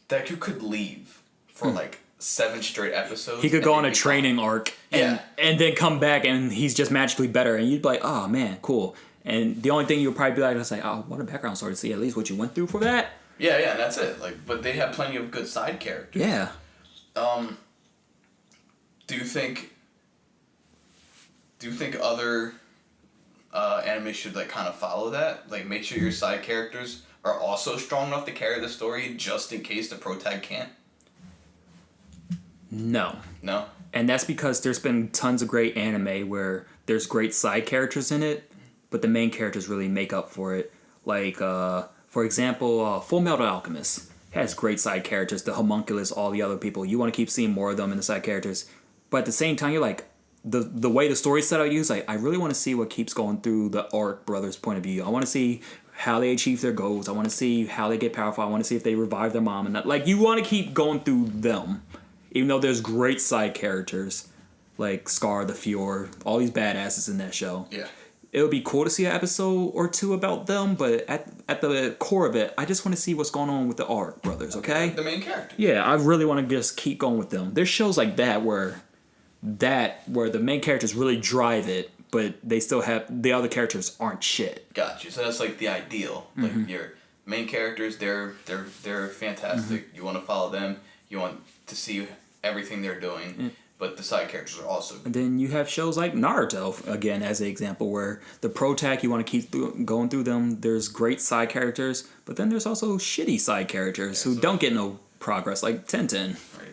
Deku could leave for, like, 7 straight episodes. He could go on a training arc and then come back and he's just magically better, and you'd be like, oh man, cool. And the only thing you'll probably be like is like, oh, what a background story to see at least what you went through for that. Yeah, and that's it. Like, but they have plenty of good side characters. Yeah. Do you think other anime should like kind of follow that? Like, make sure your side characters are also strong enough to carry the story just in case the pro tag can't? No. No? And that's because there's been tons of great anime where there's great side characters in it, but the main characters really make up for it. Like, for example, Full Metal Alchemist has great side characters, the homunculus, all the other people. You want to keep seeing more of them in the side characters. But at the same time, you're like, the way the story's set out, you're like, I really want to see what keeps going through the Arc brothers' point of view. I want to see how they achieve their goals. I want to see how they get powerful. I want to see if they revive their mom. And that. Like, you want to keep going through them. Even though there's great side characters, like Scar, the Fjord, all these badasses in that show. Yeah. It would be cool to see an episode or two about them, but at the core of it, I just want to see what's going on with the Arc brothers, okay? The main character. Yeah, I really want to just keep going with them. There's shows like that where the main characters really drive it, but they still have the other characters aren't shit. Gotcha. So that's like the ideal. Mm-hmm. Like, your main characters, they're fantastic. Mm-hmm. You want to follow them. You want to see everything they're doing. But the side characters are also good. And then you have shows like Naruto, again, as an example, where the pro tag, you want to keep going through them. There's great side characters, but then there's also shitty side characters who don't get no progress, like Tenten. Right.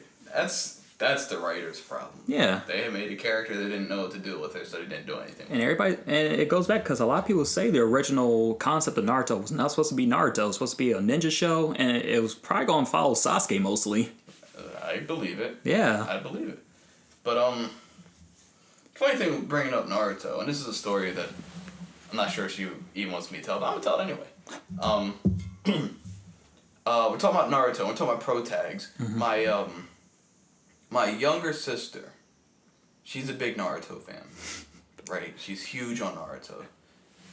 That's the writer's problem. Yeah. They made a character they didn't know what to do with it, so they didn't do anything. And it goes back because a lot of people say the original concept of Naruto was not supposed to be Naruto. It was supposed to be a ninja show, and it was probably going to follow Sasuke mostly. I believe it. Yeah. I believe it. But, funny thing bringing up Naruto, and this is a story that I'm not sure she even wants me to tell, but I'm going to tell it anyway. We're talking about Naruto, we're talking about pro tags. Mm-hmm. My younger sister, she's a big Naruto fan, right? She's huge on Naruto.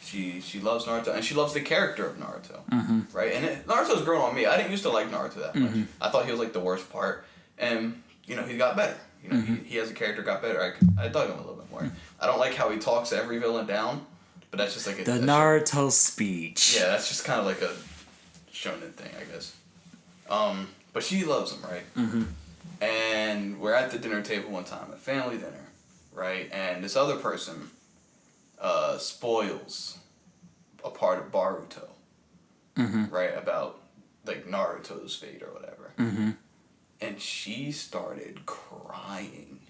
She loves Naruto, and she loves the character of Naruto, right? And Naruto's grown on me. I didn't used to like Naruto that much. I thought he was like the worst part, and you know he got better. You know, he as a character got better. I dug him a little bit more. I don't like how he talks every villain down, but that's just like the Naruto speech. Yeah, that's just kind of like a shonen thing, I guess. But she loves him, right? And we're at the dinner table one time, a family dinner, right? And this other person spoils a part of Baruto, right? About like Naruto's fate or whatever. And she started crying.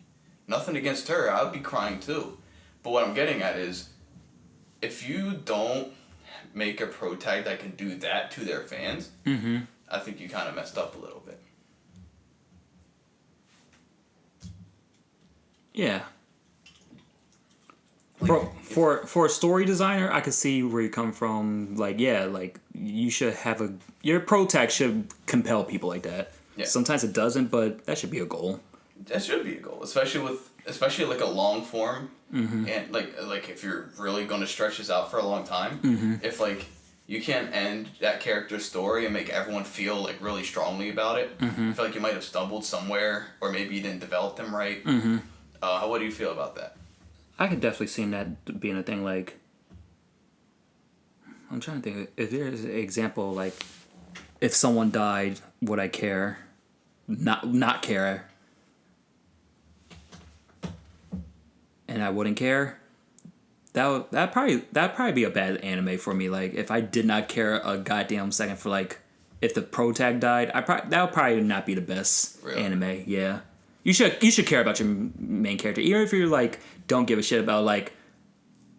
Nothing against her, I would be crying too. But what I'm getting at is, if you don't make a protag that can do that to their fans, I think you kind of messed up a little bit. Yeah. For a story designer, I could see where you come from. Like, yeah, like you should have your protag should compel people like that. Yeah. Sometimes it doesn't, but that should be a goal. That should be a goal, especially like a long form, and like if you're really going to stretch this out for a long time, if like you can't end that character's story and make everyone feel like really strongly about it, I feel like you might have stumbled somewhere, or maybe you didn't develop them right. What do you feel about that? I could definitely see that being a thing. Like, I'm trying to think if there's an example, like if someone died, would I care? Not care. And I wouldn't care. That'd probably be a bad anime for me. Like if I did not care a goddamn second for like if the protag died, that would probably not be the best anime. Yeah, you should care about your main character, even if you're like don't give a shit about like.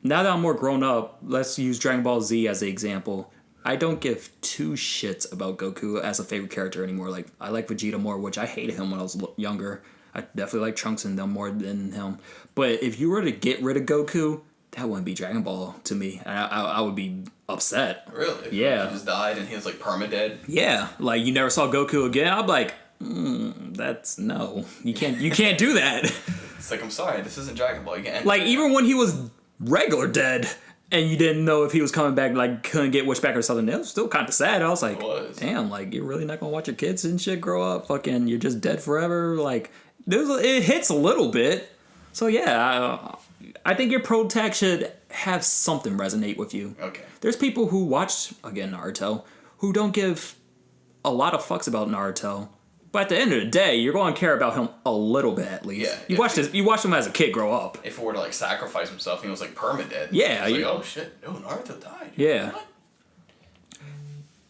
Now that I'm more grown up, let's use Dragon Ball Z as the example. I don't give two shits about Goku as a favorite character anymore. Like I like Vegeta more, which I hated him when I was younger. I definitely like Trunks and them more than him. But if you were to get rid of Goku, that wouldn't be Dragon Ball to me. I would be upset. Really? Yeah. He just died and he was like permadead? Yeah. Like you never saw Goku again. I'm like, that's no. You can't do that. It's like, I'm sorry, this isn't Dragon Ball. You can't. Like even when he was regular dead and you didn't know if he was coming back, like couldn't get wished back or something, it was still kind of sad. I was like, damn, like you're really not gonna watch your kids and shit grow up? Fucking, you're just dead forever. Like it hits a little bit. So yeah, I think your protag should have something resonate with you. Okay. There's people who watch again Naruto who don't give a lot of fucks about Naruto. But at the end of the day, you're going to care about him a little bit at least. Yeah, you watched him as a kid grow up. If he were to like sacrifice himself, he was like permadead. Yeah. Like, oh shit, no, Naruto died. Yeah. What?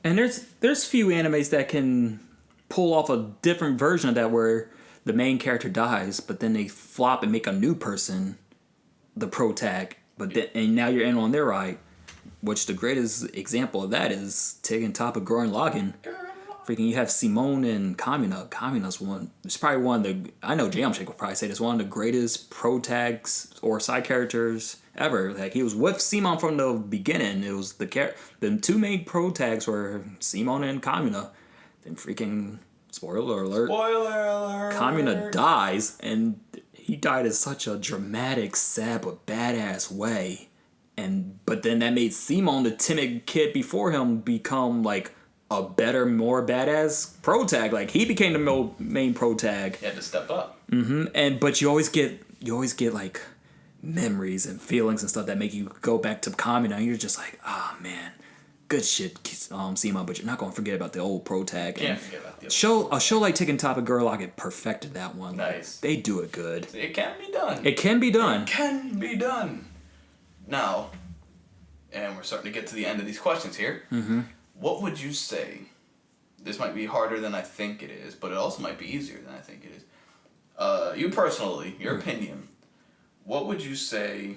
And there's few animes that can pull off a different version of that where the main character dies, but then they flop and make a new person the protag. And now you're in on their ride. Which the greatest example of that is Tig Toppa Gurren Lagann. Freaking, you have Simone and Kamina. Kamina's it's probably one of the, I know Jamshake would probably say this, one of the greatest protags or side characters ever. Like, he was with Simone from the beginning. It was the two main protags were Simone and Kamina. Then freaking, spoiler alert. Kamina dies, and he died in such a dramatic, sad, but badass way. But then that made Simone, the timid kid before him, become like a better, more badass protag. Like he became the main protag. He had to step up. But you always get like memories and feelings and stuff that make you go back to Kamina, and you're just like, man, good shit, Simon. But you're not gonna forget about the old protag. Can't forget about the old a show like Tig and Toppa Gurren Lagann perfected that one. Nice. They do it good. It can be done. It can be done. It can be done. Now, and we're starting to get to the end of these questions here. What would you say? This might be harder than I think it is, but it also might be easier than I think it is. You personally, your opinion, what would you say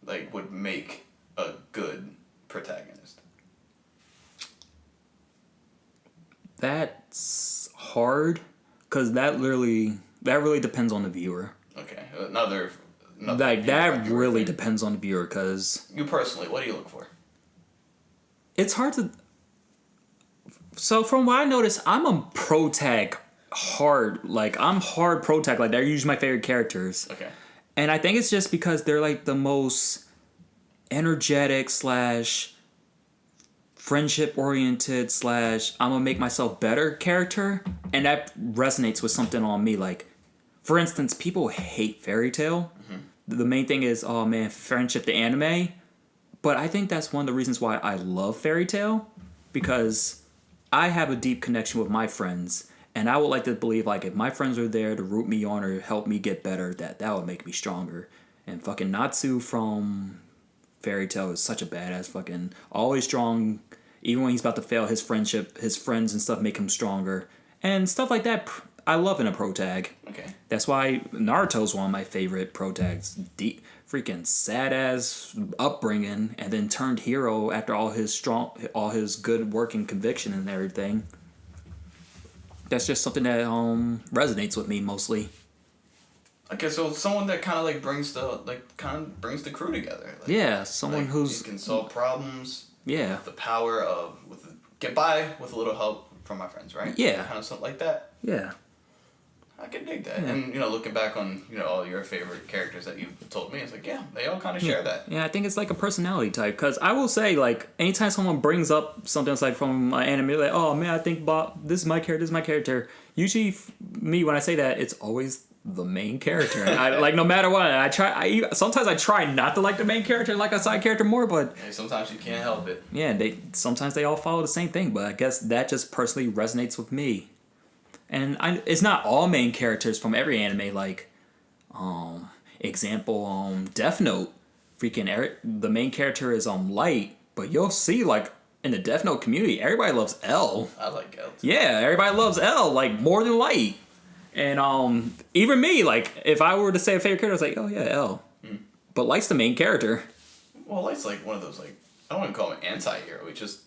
like would make a good protagonist? That's hard, because that really depends on the viewer. Okay, another like that really depends on the viewer, because you personally, what do you look for? It's hard to. So from what I noticed, I'm a protag hard. Like I'm hard protag. Like they're usually my favorite characters. Okay. And I think it's just because they're like the most energetic / friendship oriented / I'm gonna make myself better character, and that resonates with something on me. Like, for instance, people hate Fairy Tail. The main thing is, oh man, friendship, the anime. But I think that's one of the reasons why I love Fairy Tail, because I have a deep connection with my friends, and I would like to believe, like, if my friends are there to root me on or help me get better, that would make me stronger. And fucking Natsu from Fairy Tail is such a badass, fucking always strong. Even when he's about to fail, his friendship, his friends and stuff make him stronger. And stuff like that, I love in a protag. Okay. That's why Naruto's one of my favorite protags. Deep, freaking sad-ass upbringing, and then turned hero after all his good work and conviction and everything. That's just something that resonates with me mostly. Okay, so someone that kind of like brings the crew together. Like, Yeah, someone who's can solve problems. Yeah. The power of get by with a little help from my friends, right? Yeah. Kind of something like that. Yeah. I can dig that. Yeah. And looking back on all your favorite characters that you've told me, it's like they all kind of share that. Yeah, I think it's like a personality type. Because I will say, like, anytime someone brings up something that's like from an anime, like, oh man, I think this is my character. Usually, me when I say that, it's always the main character. And I, like, no matter what, sometimes I try not to like the main character and like a side character more, but Hey, sometimes you can't help it. yeah, sometimes they all follow the same thing. But I guess that just personally resonates with me. And it's not all main characters from every anime. Like, example, Death Note. Freaking the main character is Light, but you'll see, like, in the Death Note community, everybody loves L. I like L too. Yeah, everybody loves L, like, more than Light. And even me, like, if I were to say a favorite character, I was like, oh yeah, L. But Light's the main character. Well, Light's like one of those, like, I don't want to call him an anti-hero. It's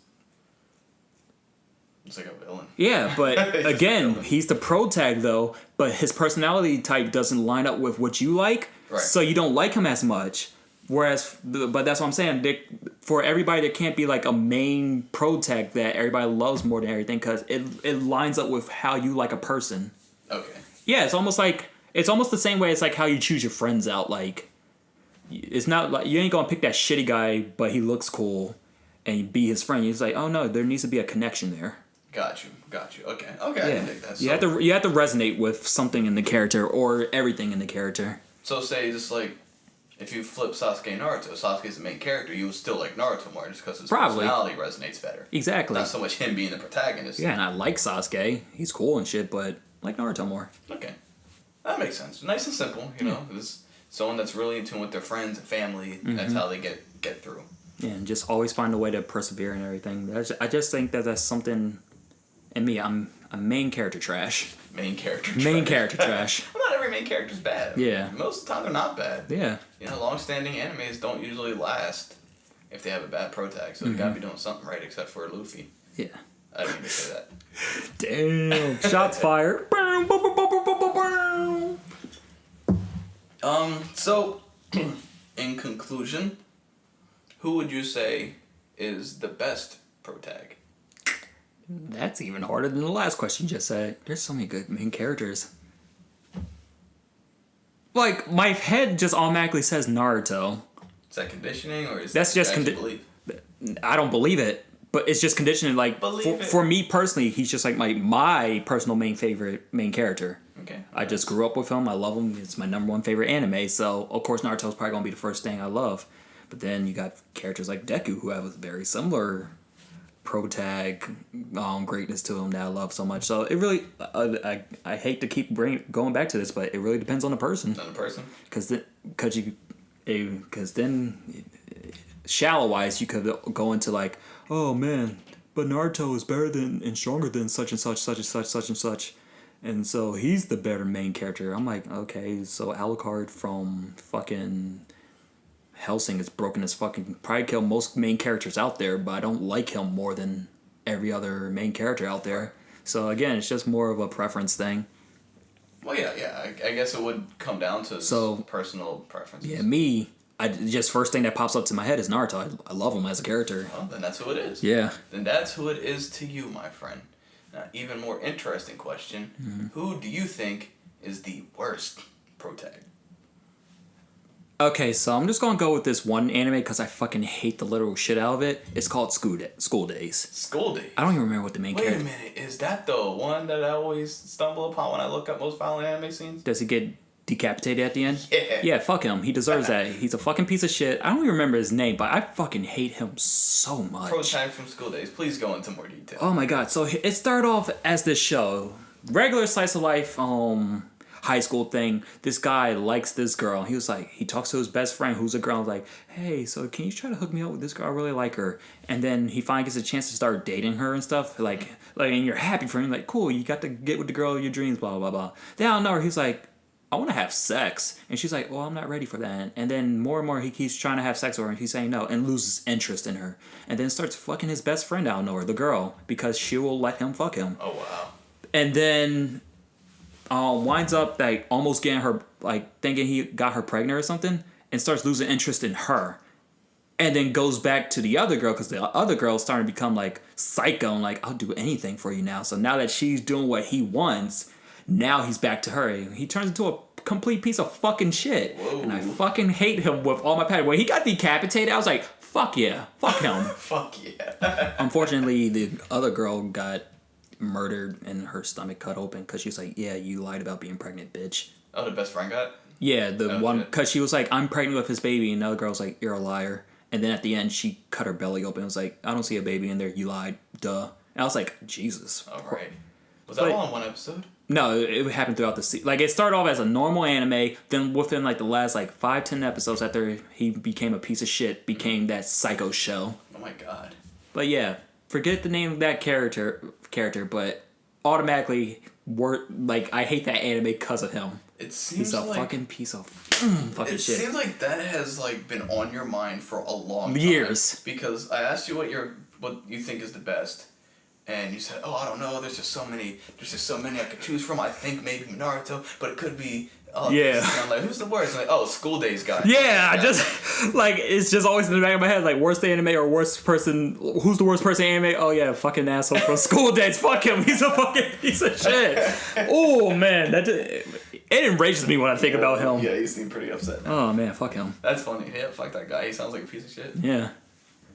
like a villain. Yeah, but again, he's the protag though, but his personality type doesn't line up with what you like, right. So you don't like him as much. But that's what I'm saying. For everybody, there can't be like a main protag that everybody loves more than everything, because it lines up with how you like a person. Okay. Yeah, it's almost the same way. It's like how you choose your friends out. Like, it's not like you ain't gonna pick that shitty guy, but he looks cool, and be his friend. It's like, oh no, there needs to be a connection there. Got you. Okay. I Yeah. can dig that. So, You have to resonate with something in the character or everything in the character. So say just like if you flip Sasuke and Naruto, Sasuke's the main character, you would still like Naruto more just because his personality resonates better. Exactly. Not so much him being the protagonist. Yeah, and I like Sasuke. He's cool and shit, but I like Naruto more. Okay. That makes sense. Nice and simple, It's someone that's really in tune with their friends and family. That's how they get through. Yeah, and just always find a way to persevere and everything. I just think that's something in me. I'm a main character trash. Main character trash. Well, not every main character's bad. Yeah. Most of the time they're not bad. Yeah. Long-standing animes don't usually last if they have a bad protag, so they gotta be doing something right except for Luffy. Yeah. I didn't mean to say that. Damn. Shots fired. So, in conclusion, who would you say is the best protag? That's even harder than the last question you just said. There's so many good main characters. Like, my head just automatically says Naruto. Is that conditioning, or is That's just belief? I don't believe it, but it's just conditioning. Like, Believe it. for me personally, he's just like my personal favorite main character. Okay. I just grew up with him. I love him. It's my number one favorite anime. So of course Naruto's probably gonna be the first thing I love. But then you got characters like Deku who have a very similar protag greatness to him that I love so much. So it really, I hate to keep going back to this, but it really depends on the person. On the person. Because then shallow wise you could go into like, oh man, but Naruto is better than and stronger than such and such, such and such, such and such, and so he's the better main character. I'm like, okay, so Alucard from fucking Hellsing is broken as fucking, probably kill most main characters out there, but I don't like him more than every other main character out there. So again, it's just more of a preference thing. Well, yeah. I guess it would come down to personal preferences. Yeah, me, just first thing that pops up to my head is Naruto. I love him as a character. Well, then that's who it is. Yeah. Then that's who it is to you, my friend. Now, even more interesting question. Who do you think is the worst protag? Okay, so I'm just gonna go with this one anime because I fucking hate the literal shit out of it. It's called School Days. School Days. I don't even remember what the main Wait character. a minute, is that the one that I always stumble upon when I look up most violent anime scenes? Does he get decapitated at the end? Yeah. Yeah, fuck him. He deserves that. He's a fucking piece of shit. I don't even remember his name, but I fucking hate him so much. Protag from School Days. Please go into more detail. Oh my god. So it started off as this show. Regular slice of life, high school thing. This guy likes this girl. He was like, he talks to his best friend who's a girl. Like, hey, so can you try to hook me up with this girl? I really like her. And then he finally gets a chance to start dating her and stuff. Like, and you're happy for him. Like, cool, you got to get with the girl of your dreams, blah, blah, blah. Then out of nowhere, he's like, I want to have sex. And she's like, well, I'm not ready for that. And then more and more, he keeps trying to have sex with her, and he's saying no, and loses interest in her. And then starts fucking his best friend out of nowhere, the girl, because she will let him fuck him. Oh, wow. And then winds up like almost getting her, like thinking he got her pregnant or something, and starts losing interest in her. And then goes back to the other girl because the other girl's starting to become like psycho and like, I'll do anything for you now. So now that she's doing what he wants, now he's back to her. He turns into a complete piece of fucking shit. Whoa. And I fucking hate him with all my passion. When he got decapitated, I was like, fuck yeah, fuck him. Fuck yeah. Unfortunately, the other girl got murdered and her stomach cut open because she was like, yeah, you lied about being pregnant, bitch. Oh, the best friend got? Yeah, the one, shit. because she was like, I'm pregnant with his baby, and the other girl was like, you're a liar. And then at the end, she cut her belly open and was like, I don't see a baby in there, you lied, duh. And I was like, Jesus. All right. Was that all in one episode? No, it happened throughout the season. Like, it started off as a normal anime, then within like the last like 5-10 episodes after he became a piece of shit, became that psycho show. Oh my god. But yeah, forget the name of that character, but automatically, like, I hate that anime because of him. It seems He's a like fucking piece of fucking it shit. seems like that has like been on your mind for a long time. Years. Because I asked you what you think is the best, and you said, "Oh, I don't know. There's just so many I could choose from. I think maybe Naruto, but it could be." Oh, Yeah. And I'm like, who's the worst? I'm like, oh, School Days guy. Yeah, I just, like, it's just always in the back of my head, like, worst anime or worst person, who's the worst person in anime? Oh, yeah, fucking asshole from School Days. Fuck him, he's a fucking piece of shit. Oh, man, it enrages me when I think about him. Yeah, he seemed pretty upset. Oh, man, fuck him. That's funny. Yeah, fuck that guy. He sounds like a piece of shit. Yeah.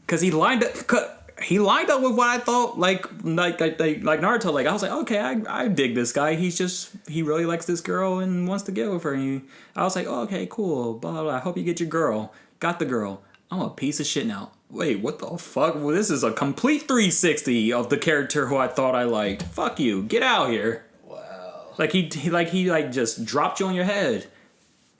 Because he lined up with what I thought, like Naruto. Like, I was like, okay, I dig this guy. He really likes this girl and wants to get with her. And I was like, oh, okay, cool, blah, blah, blah. I hope you get your girl. Got the girl. I'm a piece of shit now. Wait, what the fuck? Well, this is a complete 360 of the character who I thought I liked. Fuck you. Get out here. Wow. Like, he just dropped you on your head.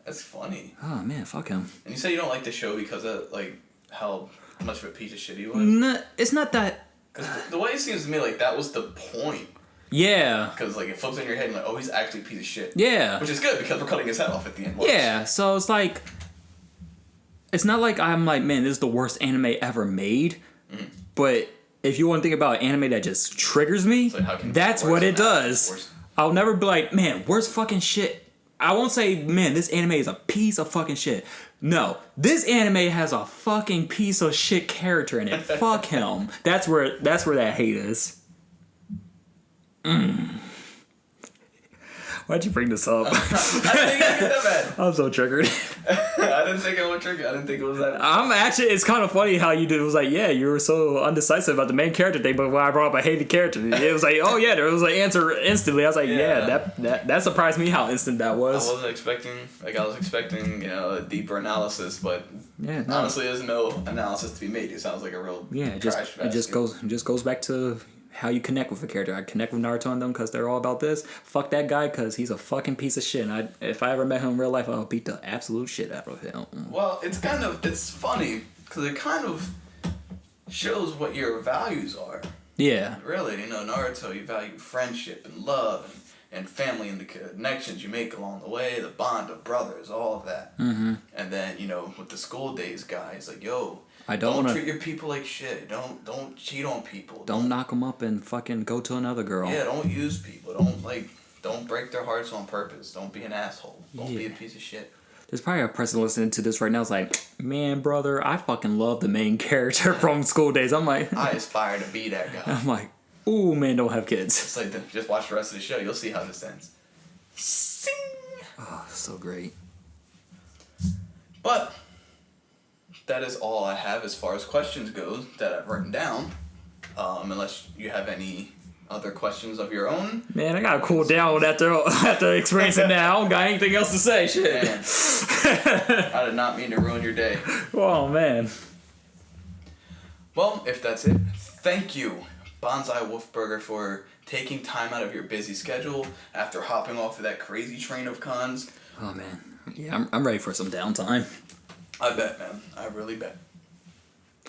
That's funny. Oh, man, fuck him. And you say you don't like the show because of, like, how much of a piece of shit he was? No, it's not that. Because the way it seems to me, like, that was the point. Yeah. Because, like, it flips in your head and, like, oh, he's actually a piece of shit. Yeah. Which is good because we're cutting his head off at the end. Yeah, so it's like, it's not like I'm like, man, this is the worst anime ever made. Mm. But if you want to think about an anime that just triggers me, like, how can it that's be worse what it than that? does. Worse. I'll never be like, man, worst fucking shit. I won't say, man, this anime is a piece of fucking shit. No, this anime has a fucking piece of shit character in it. Fuck him. That's where that hate is. Why'd you bring this up? I didn't think it was that bad. I'm so triggered. I didn't think it was triggered. I didn't think it was that bad. I'm actually, it's kind of funny how you did. It was like, yeah, you were so undecisive about the main character thing, but when I brought up a hated character, it was like, oh yeah, there was an answer instantly. I was like, yeah, that surprised me how instant that was. I wasn't expecting, I was expecting, a deeper analysis, but Yeah, no. honestly, there's no analysis to be made. It sounds like a real Yeah, trash it just goes back to how you connect with a character. I connect with Naruto and them because they're all about this. Fuck that guy because he's a fucking piece of shit. And if I ever met him in real life, I'll beat the absolute shit out of him. Well, it's funny because it kind of shows what your values are. Yeah. Really, Naruto, you value friendship and love and family and the connections you make along the way, the bond of brothers, all of that. Mm-hmm. And then, with the School Days guy, it's like, yo, don't treat your people like shit. Don't cheat on people. Don't knock them up and fucking go to another girl. Yeah, don't use people. Don't break their hearts on purpose. Don't be an asshole. Don't be a piece of shit. There's probably a person listening to this right now is like, man, brother, I fucking love the main character from School Days. I'm like, I aspire to be that guy. I'm like, ooh, man, don't have kids. It's like, just watch the rest of the show. You'll see how this ends. Sing! Oh, so great. But that is all I have as far as questions goes that I've written down. Unless you have any other questions of your own. Man, I gotta cool down after experiencing that. I don't got anything else to say. Shit. Man, I did not mean to ruin your day. Oh, man. Well, if that's it, thank you, Banzai Wolf Burger, for taking time out of your busy schedule after hopping off of that crazy train of cons. Oh, man. Yeah, I'm ready for some downtime. I bet, man. I really bet.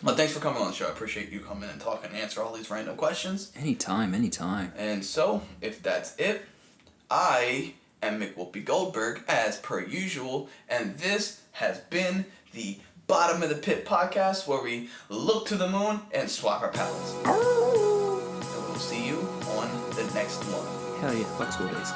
Well, thanks for coming on the show. I appreciate you coming and talking and answer all these random questions. Anytime. And so, if that's it, I am McWhoopi Goldberg, as per usual, and this has been the Bottom of the Pit podcast, where we look to the moon and swap our palettes. And we'll see you on the next one. Hell yeah, fuck school days.